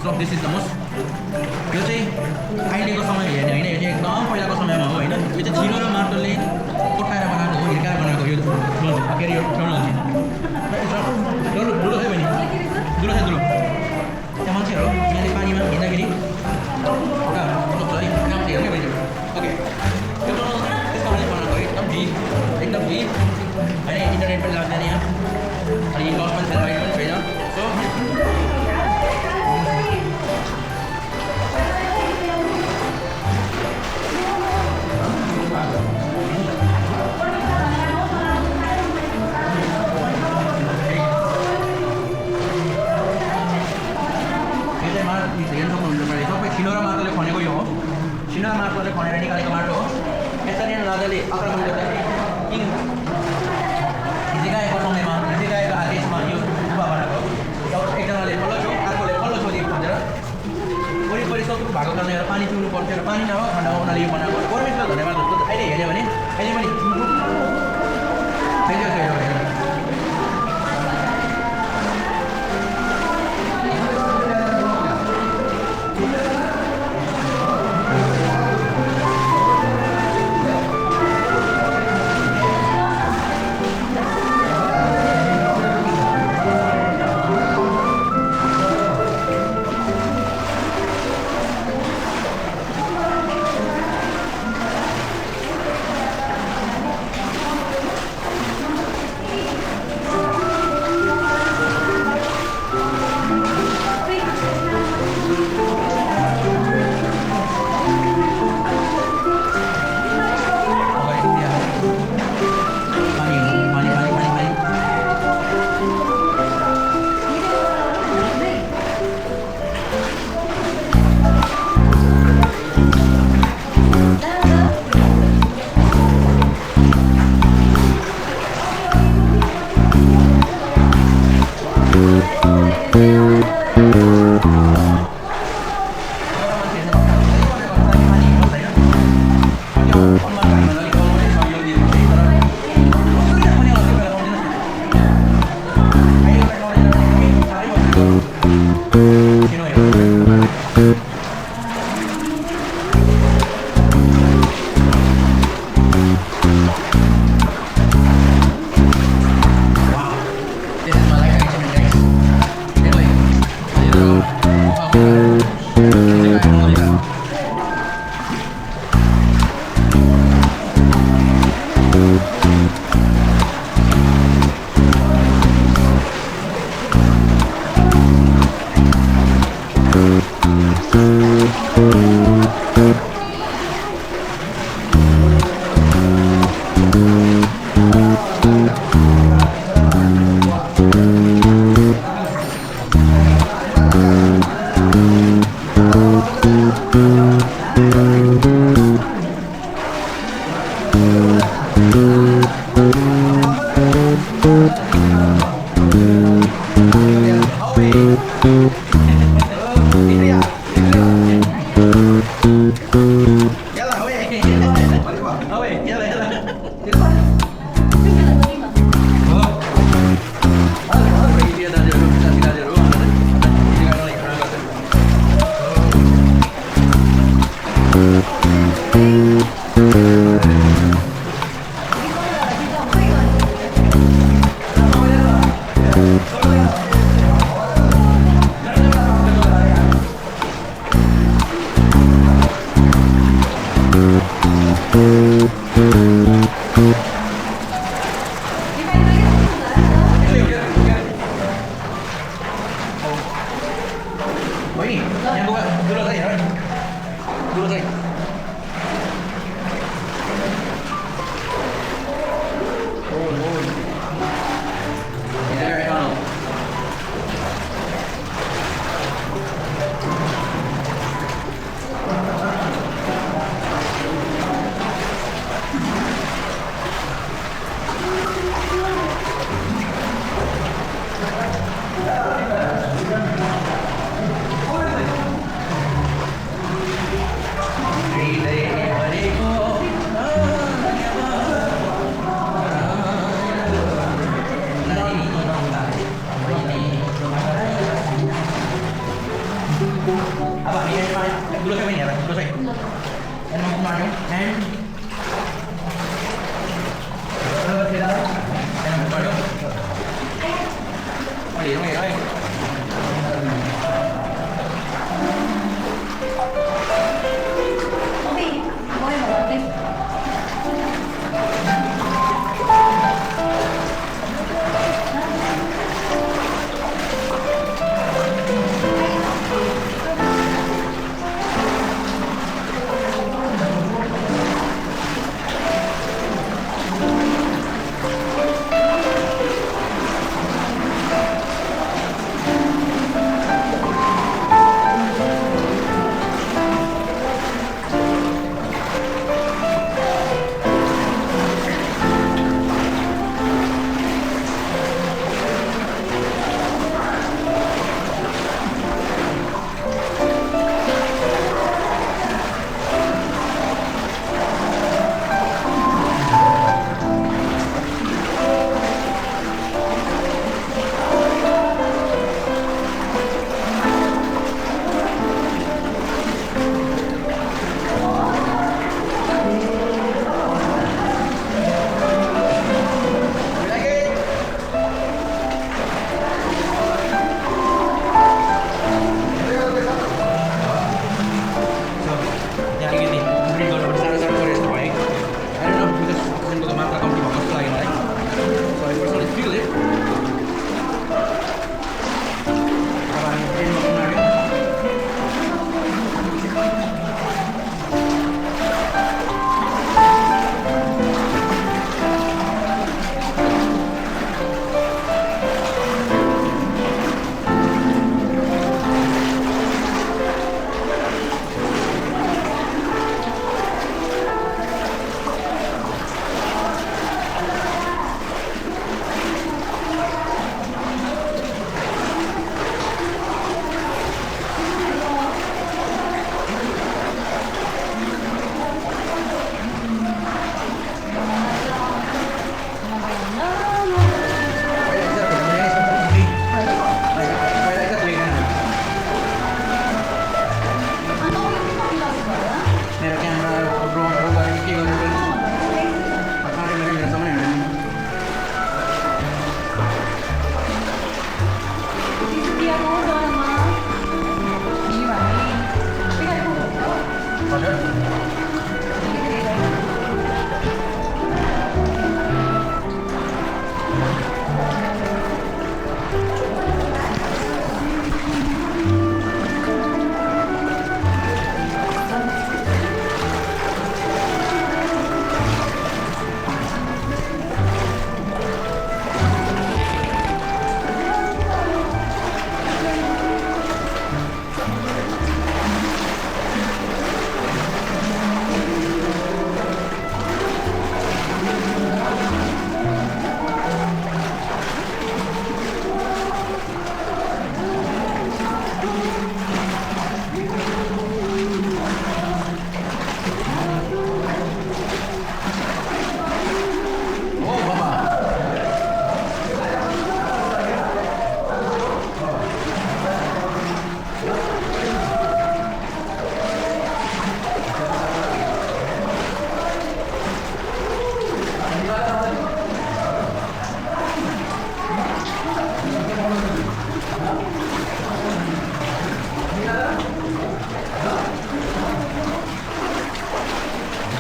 So this is the most यो चाहिँ अहिलेको समय हेर्ने होइन यो चाहिँ एकदम पहिलाको समयमा हो होइन यो चाहिँ झिलो र माटोले कोठाएर बनाएको हो हिर्काएर बनाएको यो के अरे यो धुलो है बहिनी धुलो छ धुलो त्यहाँ मान्छेहरू यहाँले पानीमा हिँड्दाखेरि एउटा रोक्छ है काम चाहिँ हेर्ने बहिनी ओके त्यो त्यसको लागि बनाएको एकदम भिड होइन इन्टरनेट पनि लाग्दैन यहाँ अनि लस पनि छैन लाइट पनि छैन सो हेर्नु सक्नुहुन्छ भने सबै छिनो र माटोले खनेको यो हो छिनो र माटोले खनेर निकालेको माटो हो यसरी नै राजाले आक्रमण गर्दा किङ हिजकायाको समयमा हिजकायाको आदेशमा यो गुफा बनाएको एकजनाले पल्लो छेउ अर्कोले पल्लो छेउ खोजेर वरिपरि शत्रु भएको कारणले गर्दा पानी पिउनु पर्थ्यो र पानी नभएको खण्डमा उनीहरूले यो बनाएको गभर्मेन्टलाई धन्यवाद जस्तो अहिले हेऱ्यो भने अहिले पनि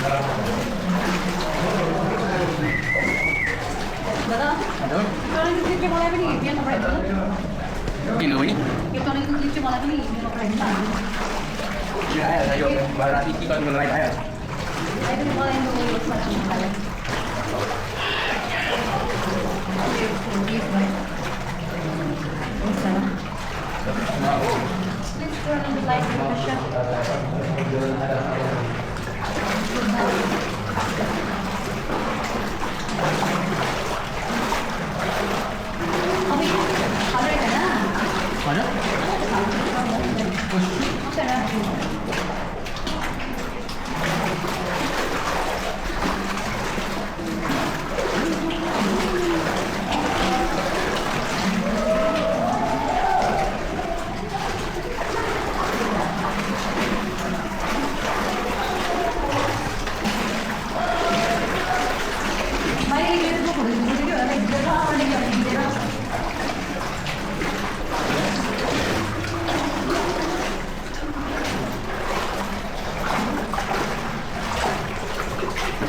टर्नेको क्लिप चाहिँ मलाई पनि हेर्न परेको किन हो नि यो टर्नेको क्लिप चाहिँ मलाई पनि हेर्न परेको यो आइहाल्छ यो राति के गर्नुको लागि आइहाल्छ मलाई Let's turn on the light, Kancha.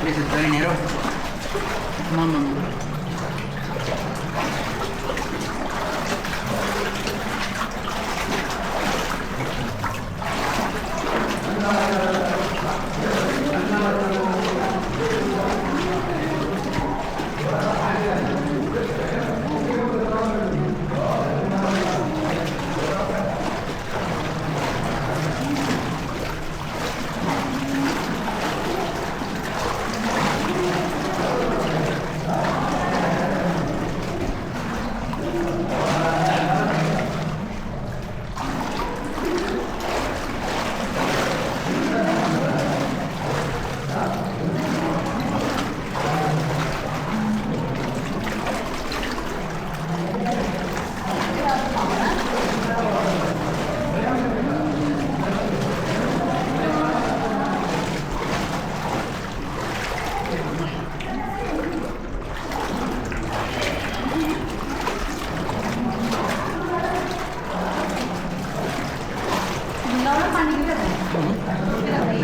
This is very narrow. No.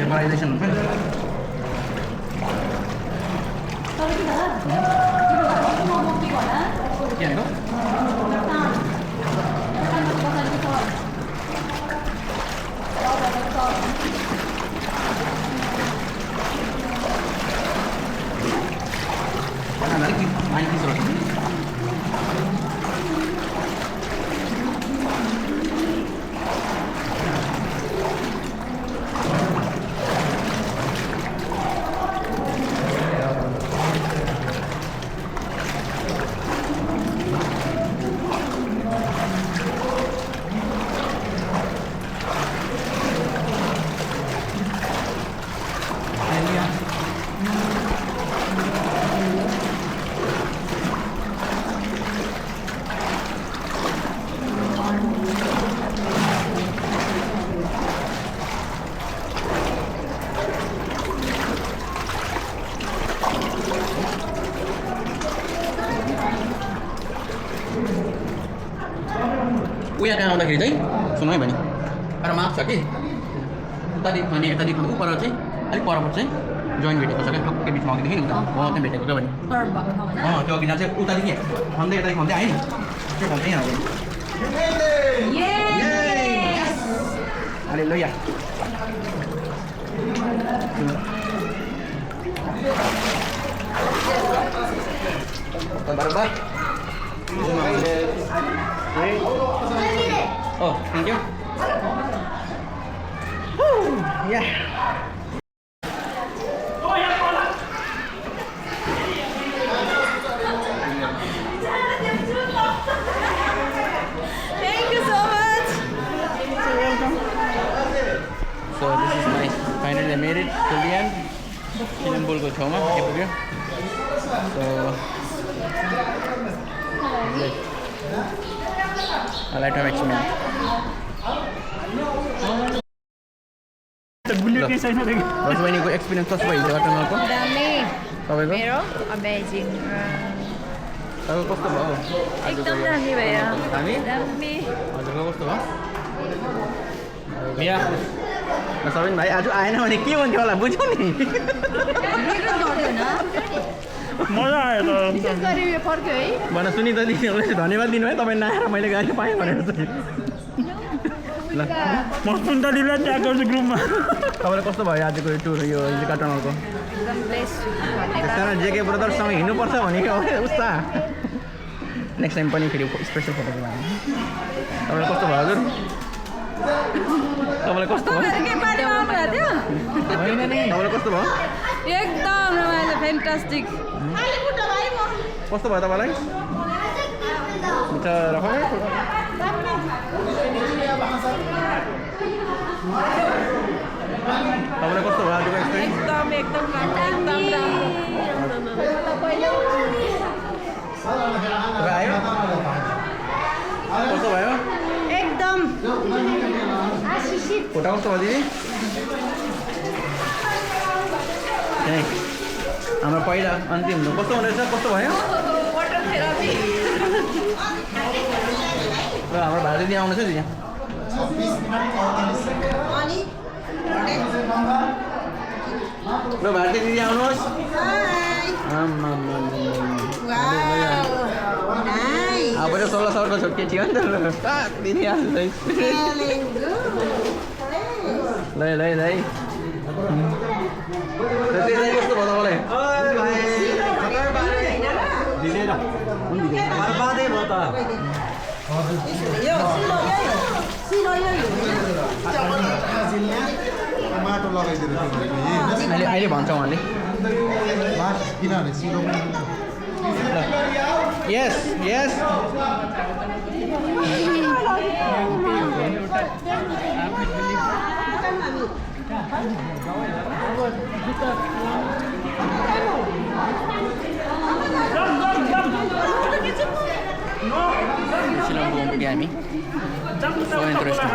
Vaporization हुन्छ के भनेको उया त्यहाँ आउँदाखेरि चाहिँ सुन है भने तर माफ छ कि उतादेखि खाने यतादेखि खाने उपर चाहिँ अलिक परबाट चाहिँ जोइन भेटेको छ क्या टक्कै बिचमा अघिदेखि नि उता त्यहाँ भेटेको क्या भने त्यो अघि चाहिँ उतादेखि खन्दै यतादेखि खन्दै आयो नि त्यो खन्दै यहाँ अरे ल या बराबर Oh, thank you. Yeah. Thank you so much. You're welcome. So this is my finally I made it till the end. Chicken bowl ko chhauma puग्यो. So I like to experiment. बस बहिनीको एक्सपिरियन्स कस्तो भयो हिजोबाट दामी तपाईँको मेरो amazing तपाईँको कस्तो भयो एकदम दामी भयो दामी दामी हजुरको कस्तो भयो सबिन भाइ आज आएन भने के हुन्थ्यो होला बुझ्यौ नि मजा आयो त विशेष गरी यो फर्क्यो है भन सुनि त दिदी धन्यवाद दिनु है तपाईँ नआएर मैले गाडी पाएँ भनेर चाहिँ ल म सुन्तलीलाई ट्याग गर्छु ग्रुपमा तपाईँलाई कस्तो भयो आजको यो टुर यो हिजोका टनलको एकदम बेस्ट त्यसमा जेके ब्रदर्ससँग हिँड्नुपर्छ भनेको उस्ता नेक्स्ट टाइम पनि फेरि स्पेसल फोटोको लागि तपाईँलाई कस्तो भयो हजुर तपाईँलाई कस्तो भयो होइन नि तपाईँलाई कस्तो भयो एकदम रमाइलो फ्यान्टास्टिक कस्तो भयो तपाईँलाई तपाईँलाई कस्तो भयो आजको एक्सपिरियन्स एकदम आयो कस्तो भयो एकदम फोटो कस्तो भयो दिदी हाम्रो पहिला अन्तिम कस्तो हुँदैछ कस्तो भयो वाटर थेरापी र हाम्रो भाइ दिदी आउनु छ दिदी ल भारती दिदी आउनुहोस् अब चाहिँ 16 सालको छोटकी थियो नि त दिदी आउँछ ल ल ल त्यसलाई कस्तो भयो तपाईँलाई अहिले भन्छ उहाँले किनभने सिलो यस यस सिलोम पुग्यौँ हामी सो इन्ट्रेस्टिङ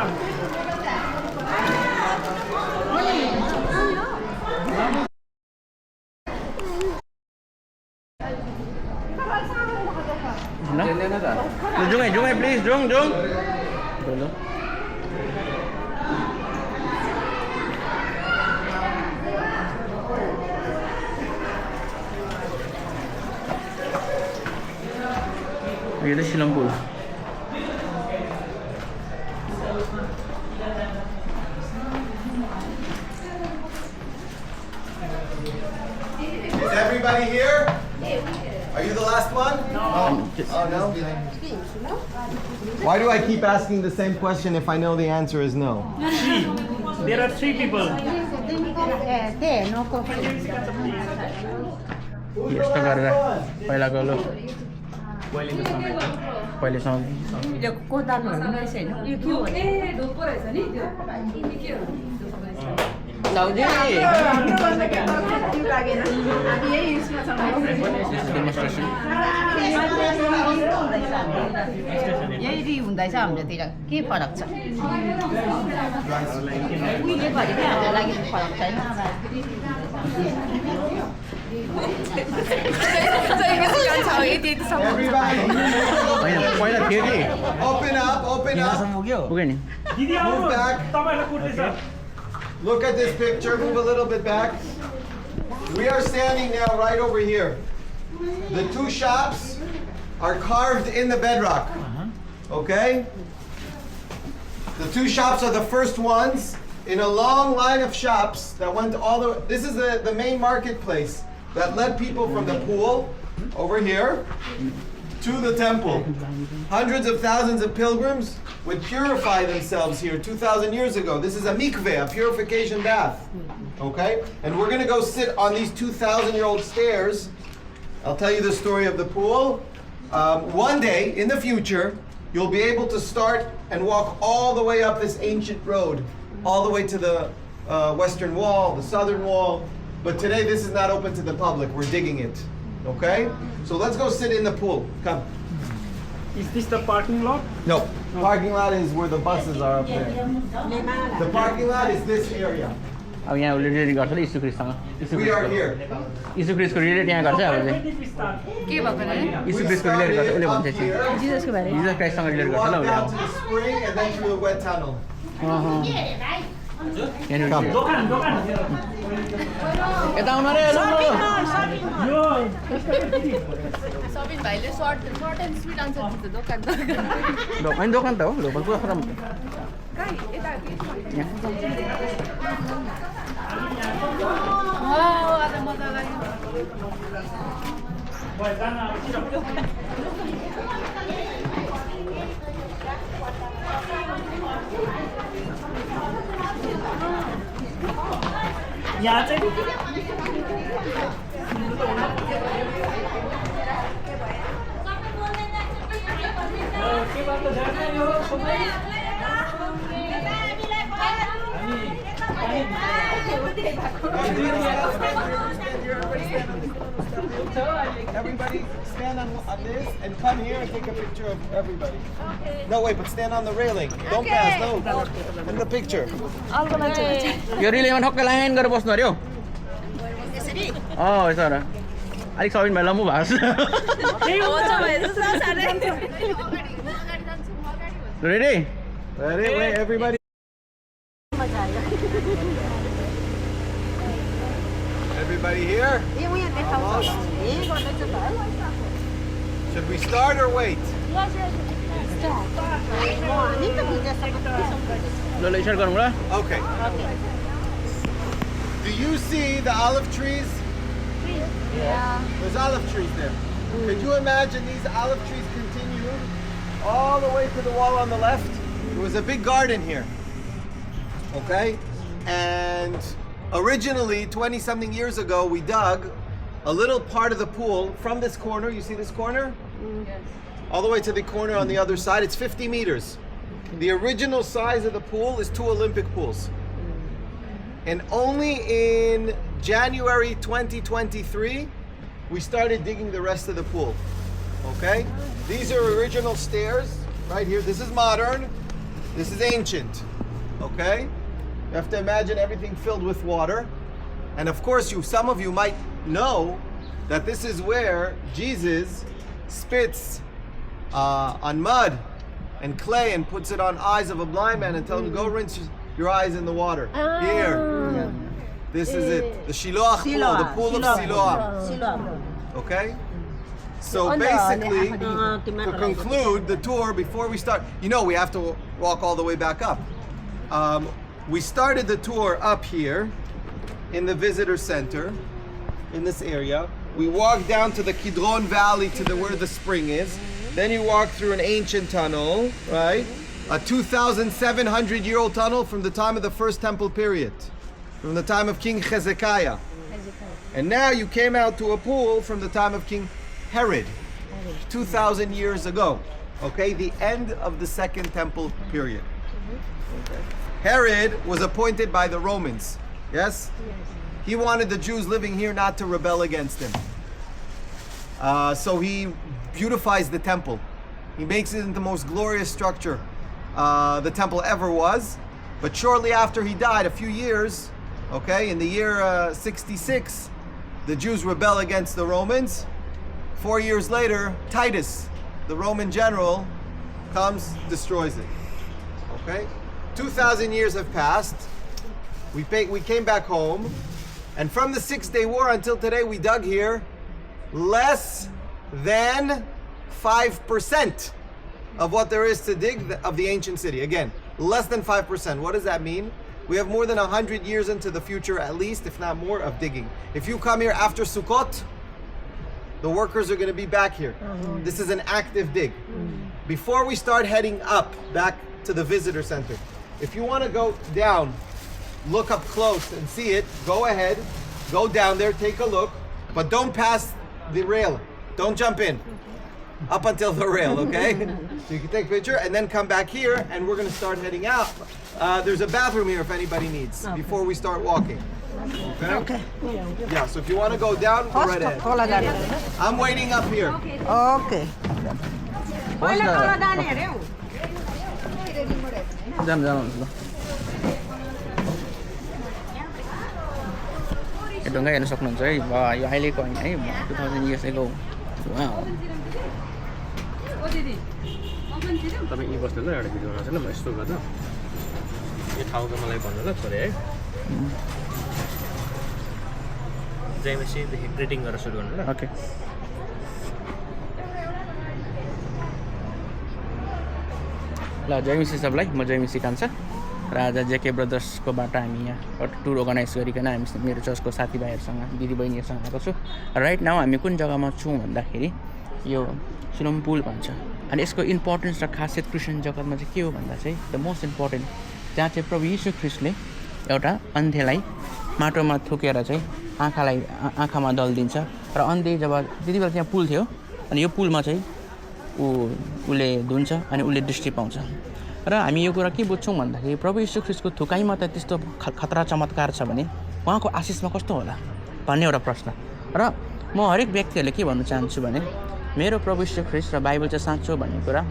जाउँ है प्लिज जाउँ ये तो शिलंग पुल Is everybody here? Are you the last one? No. Oh, no? Why do I keep asking the same question if I know the answer is no? There are 3 people. यस्तो गरेर पहिलाको लो पहिले सँग यो कोदालोहरु नै छैन यो के हो ए ढोको रहेछ नि त्यो के हो लाउजी त्यो लागेन हामी यही यसमा छौँ डेमोन्स्ट्रेसन यही रि हुँदैछ हाम्रोतिर के फरक छ उहिले भरि के हाम्रो लागि फरक छैन Everybody, पहिला थियो कि open up. पुग्यो नि दिदी आउनु back. तपाईहरुलाई कुर्दैछ Look at this picture. Move a little bit back. We are standing now right over here. The 2 shops are carved in the bedrock. Okay? The 2 shops are the first ones in a long line of shops that went all the way. This is the main marketplace that led people from the pool over here to the temple. Hundreds of thousands of pilgrims would purify themselves here 2,000 years ago. This is a mikveh, a purification bath. Okay? And we're going to go sit on these 2,000-year-old stairs. I'll tell you the story of the pool. One day in the future, you'll be able to start and walk all the way up this ancient road, all the way to the western wall, the southern wall. But today this is not open to the public. We're digging it. Okay? So let's go sit in the pool. Come. Is this the parking lot? No. Parking lot is where the buses are up there. The parking lot is this area. अब यहाँ relate गर्छ ल यीशु ख्रीष्टसँग We are here. यीशु ख्रीष्टको relate यहाँ गर्छ अब के भएको नि यीशु ख्रीष्टको रिलेट गर्छ उसले भन्छ चाहिँ जिजसको बारे जिजस क्राइस्टसँग रिलेट गर्छ ल Walk उसले down to the spring and then through the wet tunnel. Come. यता आउनु रे यो सबिन भाइले सर्ट एन्ड स्विट आन्सर दिन्छ दोकान होइन दोकान त हो लोकल पुरा खराब आज मजा लाग्यो यहाँ चाहिँ के बात जान्छ यो सबै Everybody stand on this and come here and take a picture of everybody. No, wait, but stand on the railing. Don't pass, no. In the picture. यो रिलेमा ठक्कै लाइन गरेर बस्नु अरे हौ यसो र अलिक सबिन भाइ लम्बु भएको छ ready Ready? Wait, everybody. Everybody here? Almost. Should we start or wait? ल स्टार्ट गरौँ ल Okay. Do you see the olive trees? Yeah. There's olive trees there. Could you imagine these olive trees continue all the way to the wall on the left? There was a big garden here. Okay? And originally, 20-something years ago, we dug a little part of the pool from this corner. You see this corner? Yes. All the way to the corner on the other side. It's 50 meters. The original size of the pool is 2 Olympic pools. And only in January 2023, we started digging the rest of the pool. Okay? These are original stairs right here. This is modern. This is ancient. Okay? You have to imagine everything filled with water. And of course, some of you might know that this is where Jesus spits on mud and clay and puts it on eyes of a blind man and tells him, go rinse your eyes in the water. Here. This is it. The Shiloh pool, the pool of Siloam. Okay? So basically, to conclude the tour, before we start, we have to walk all the way back up. We started the tour up here in the visitor center, in this area. We walked down to the Kidron Valley to where the spring is. Then you walk through an ancient tunnel, right? A 2,700-year-old tunnel from the time of the first temple period, from the time of King Hezekiah. And now you came out to a pool from the time of King Herod, 2,000 years ago. Okay, the end of the second temple period. Okay. Herod was appointed by the Romans. Yes? He wanted the Jews living here not to rebel against him. So he beautifies the temple. He makes it into the most glorious structure the temple ever was. But shortly after he died, a few years, okay, in the year 66, the Jews rebel against the Romans. 4 years later, Titus, the Roman general, comes, destroys it. Okay? 2,000 years have passed. We came back home. And from the 6-day war until today, we dug here less than 5% of what there is to dig of the ancient city. Again, less than 5%. What does that mean? We have more than 100 years into the future, at least, if not more, of digging. If you come here after Sukkot, the workers are going to be back here. This is an active dig. Before we start heading up, back to the visitor center, if you want to go down, look up close and see it, go ahead, go down there, take a look, but don't pass the rail. Don't jump in. Up until the rail, okay? So you can take a picture and then come back here and we're going to start heading out. There's a bathroom here if anybody needs before we start walking. Okay? Yeah, so if you want to go down, go right ahead. I'm waiting up here. Okay. यो ढुङ्गा हेर्न सक्नुहुन्छ है यो अहिलेको होइन है 2000 years ago wow तपाईँ यी बस्नु ल एउटा भिडियो बनाउँछ ल म यस्तो गर्दा यो ठाउँको मलाई भन्नु ल छोरे है जयमसीदेखि ग्रिटिङ गरेर सुरु गर्नु ल ओके ल जयमसी सबलाई म जयमसी कान्छा र आज जेके ब्रदर्सकोबाट हामी यहाँ टुर अर्गनाइज गरिकन हामी मेरो चर्चको साथीभाइहरूसँग दिदीबहिनीहरूसँग आएको छु राइट नाउ हामी कुन जग्गामा छौँ भन्दाखेरि यो सिलोम पुल भन्छ अनि यसको इम्पोर्टेन्स र खासियत क्रिस्चियन जगतमा चाहिँ के हो भन्दा चाहिँ द मोस्ट इम्पोर्टेन्ट जहाँ चाहिँ प्रभु यीशु ख्रीष्टले एउटा अन्धेलाई माटोमा थुकेर चाहिँ आँखामा दल दिन्छ र अन्धे जब त्यति बेला त्यहाँ पुल थियो अनि यो पुलमा चाहिँ उसले धुन्छ अनि उसले दृष्टि पाउँछ र हामी यो कुरा के बुझ्छौँ भन्दाखेरि प्रभु यीशु ख्रीष्टको थुकाइमा त त्यस्तो खतरा चमत्कार छ भने उहाँको आशिषमा कस्तो होला भन्ने एउटा प्रश्न र म हरेक व्यक्तिहरूले के भन्नु चाहन्छु भने मेरो प्रभु यीशु ख्रीष्ट र बाइबल चाहिँ साँचो भन्ने कुरा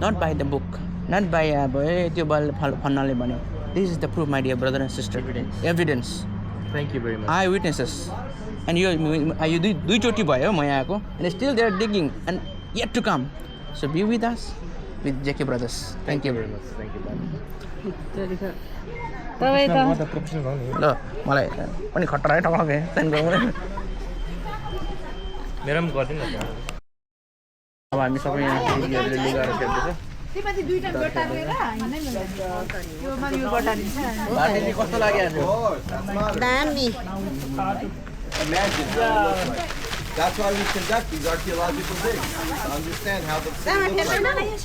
not by the book not by अब त्यो फन्नाले भन्यो this is the proof my dear brother and sister evidence thank you very much eye witnesses and यो दुईचोटि भयो म यहाँ आएको and still they are digging and yet to come so be with us with JK brothers thank you very much thank you तपाईँ त ल मलाई पनि खतरा टक्कै मेरो पनि गरिदिनु न अब हामी सबै यहाँ दिदीहरूले लुगाहरू खेल्दैछ कस्तो लाग्यो दामी Imagine. That's why we conduct these archaeological digs to understand how the city looks like.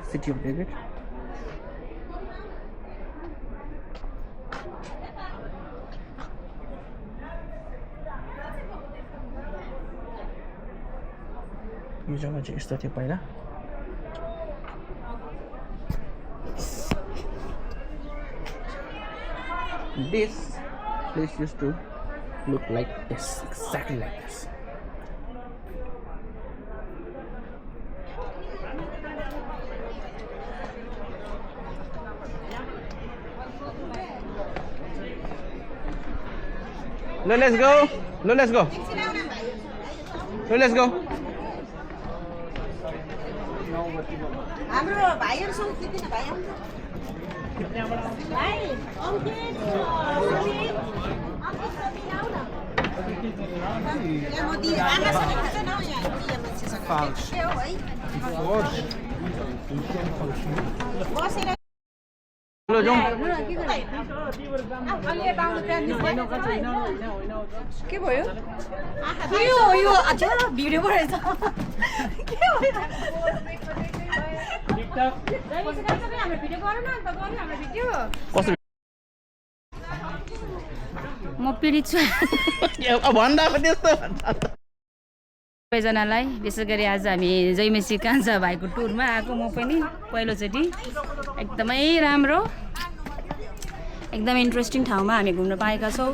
City of David. यो जग्गा चाहिँ यस्तो थियो पहिला This place used to look like this, exactly like this. No, let's go. No, let's go. No, let's go. हाम्रो भाइहरु सबै किन भाइ आउँछ भाइ अंकित यहाँ म दिदी आमासँग खिच्छ न यहाँ दिदी मान्छेसँग के हो है बसेर ल जाउँ के भयो यो अच्छा भिडियो बनाएछ के हो म पीडित छु भन्दा पनि त्यस्तो सबैजनालाई विशेष गरी आज हामी जयमेसी कान्छा भाइको टुरमा आएको म पनि पहिलोचोटि एकदमै राम्रो एकदमै इन्ट्रेस्टिङ ठाउँमा हामी घुम्न पाएका छौँ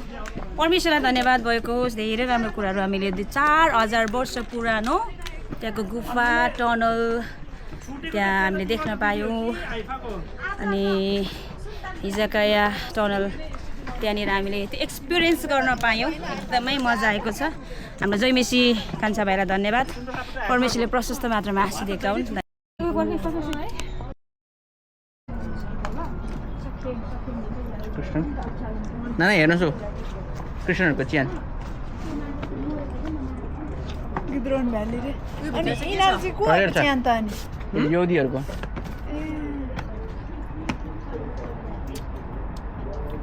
परमेश्वरलाई धन्यवाद भएको होस् धेरै राम्रो कुराहरू हामीले 4000 वर्ष पुरानो त्यहाँको गुफा टनल त्यहाँ हामीले देख्न पायौँ अनि हिजकाया टनल त्यहाँनिर हामीले त्यो एक्सपिरियन्स गर्न पायौँ एकदमै मजा आएको छ हाम्रो जयमेसी कान्छा भाइलाई धन्यवाद परमेश्वरले प्रशस्त मात्रामा आशीष दिएका हुन् नाना हेर्नुहोस् हौ क्रिस्चियनहरूको चिहान यहुदीहरूको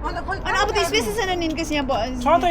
अब त स्पेसिस छैन निन्केस यहाँ छ त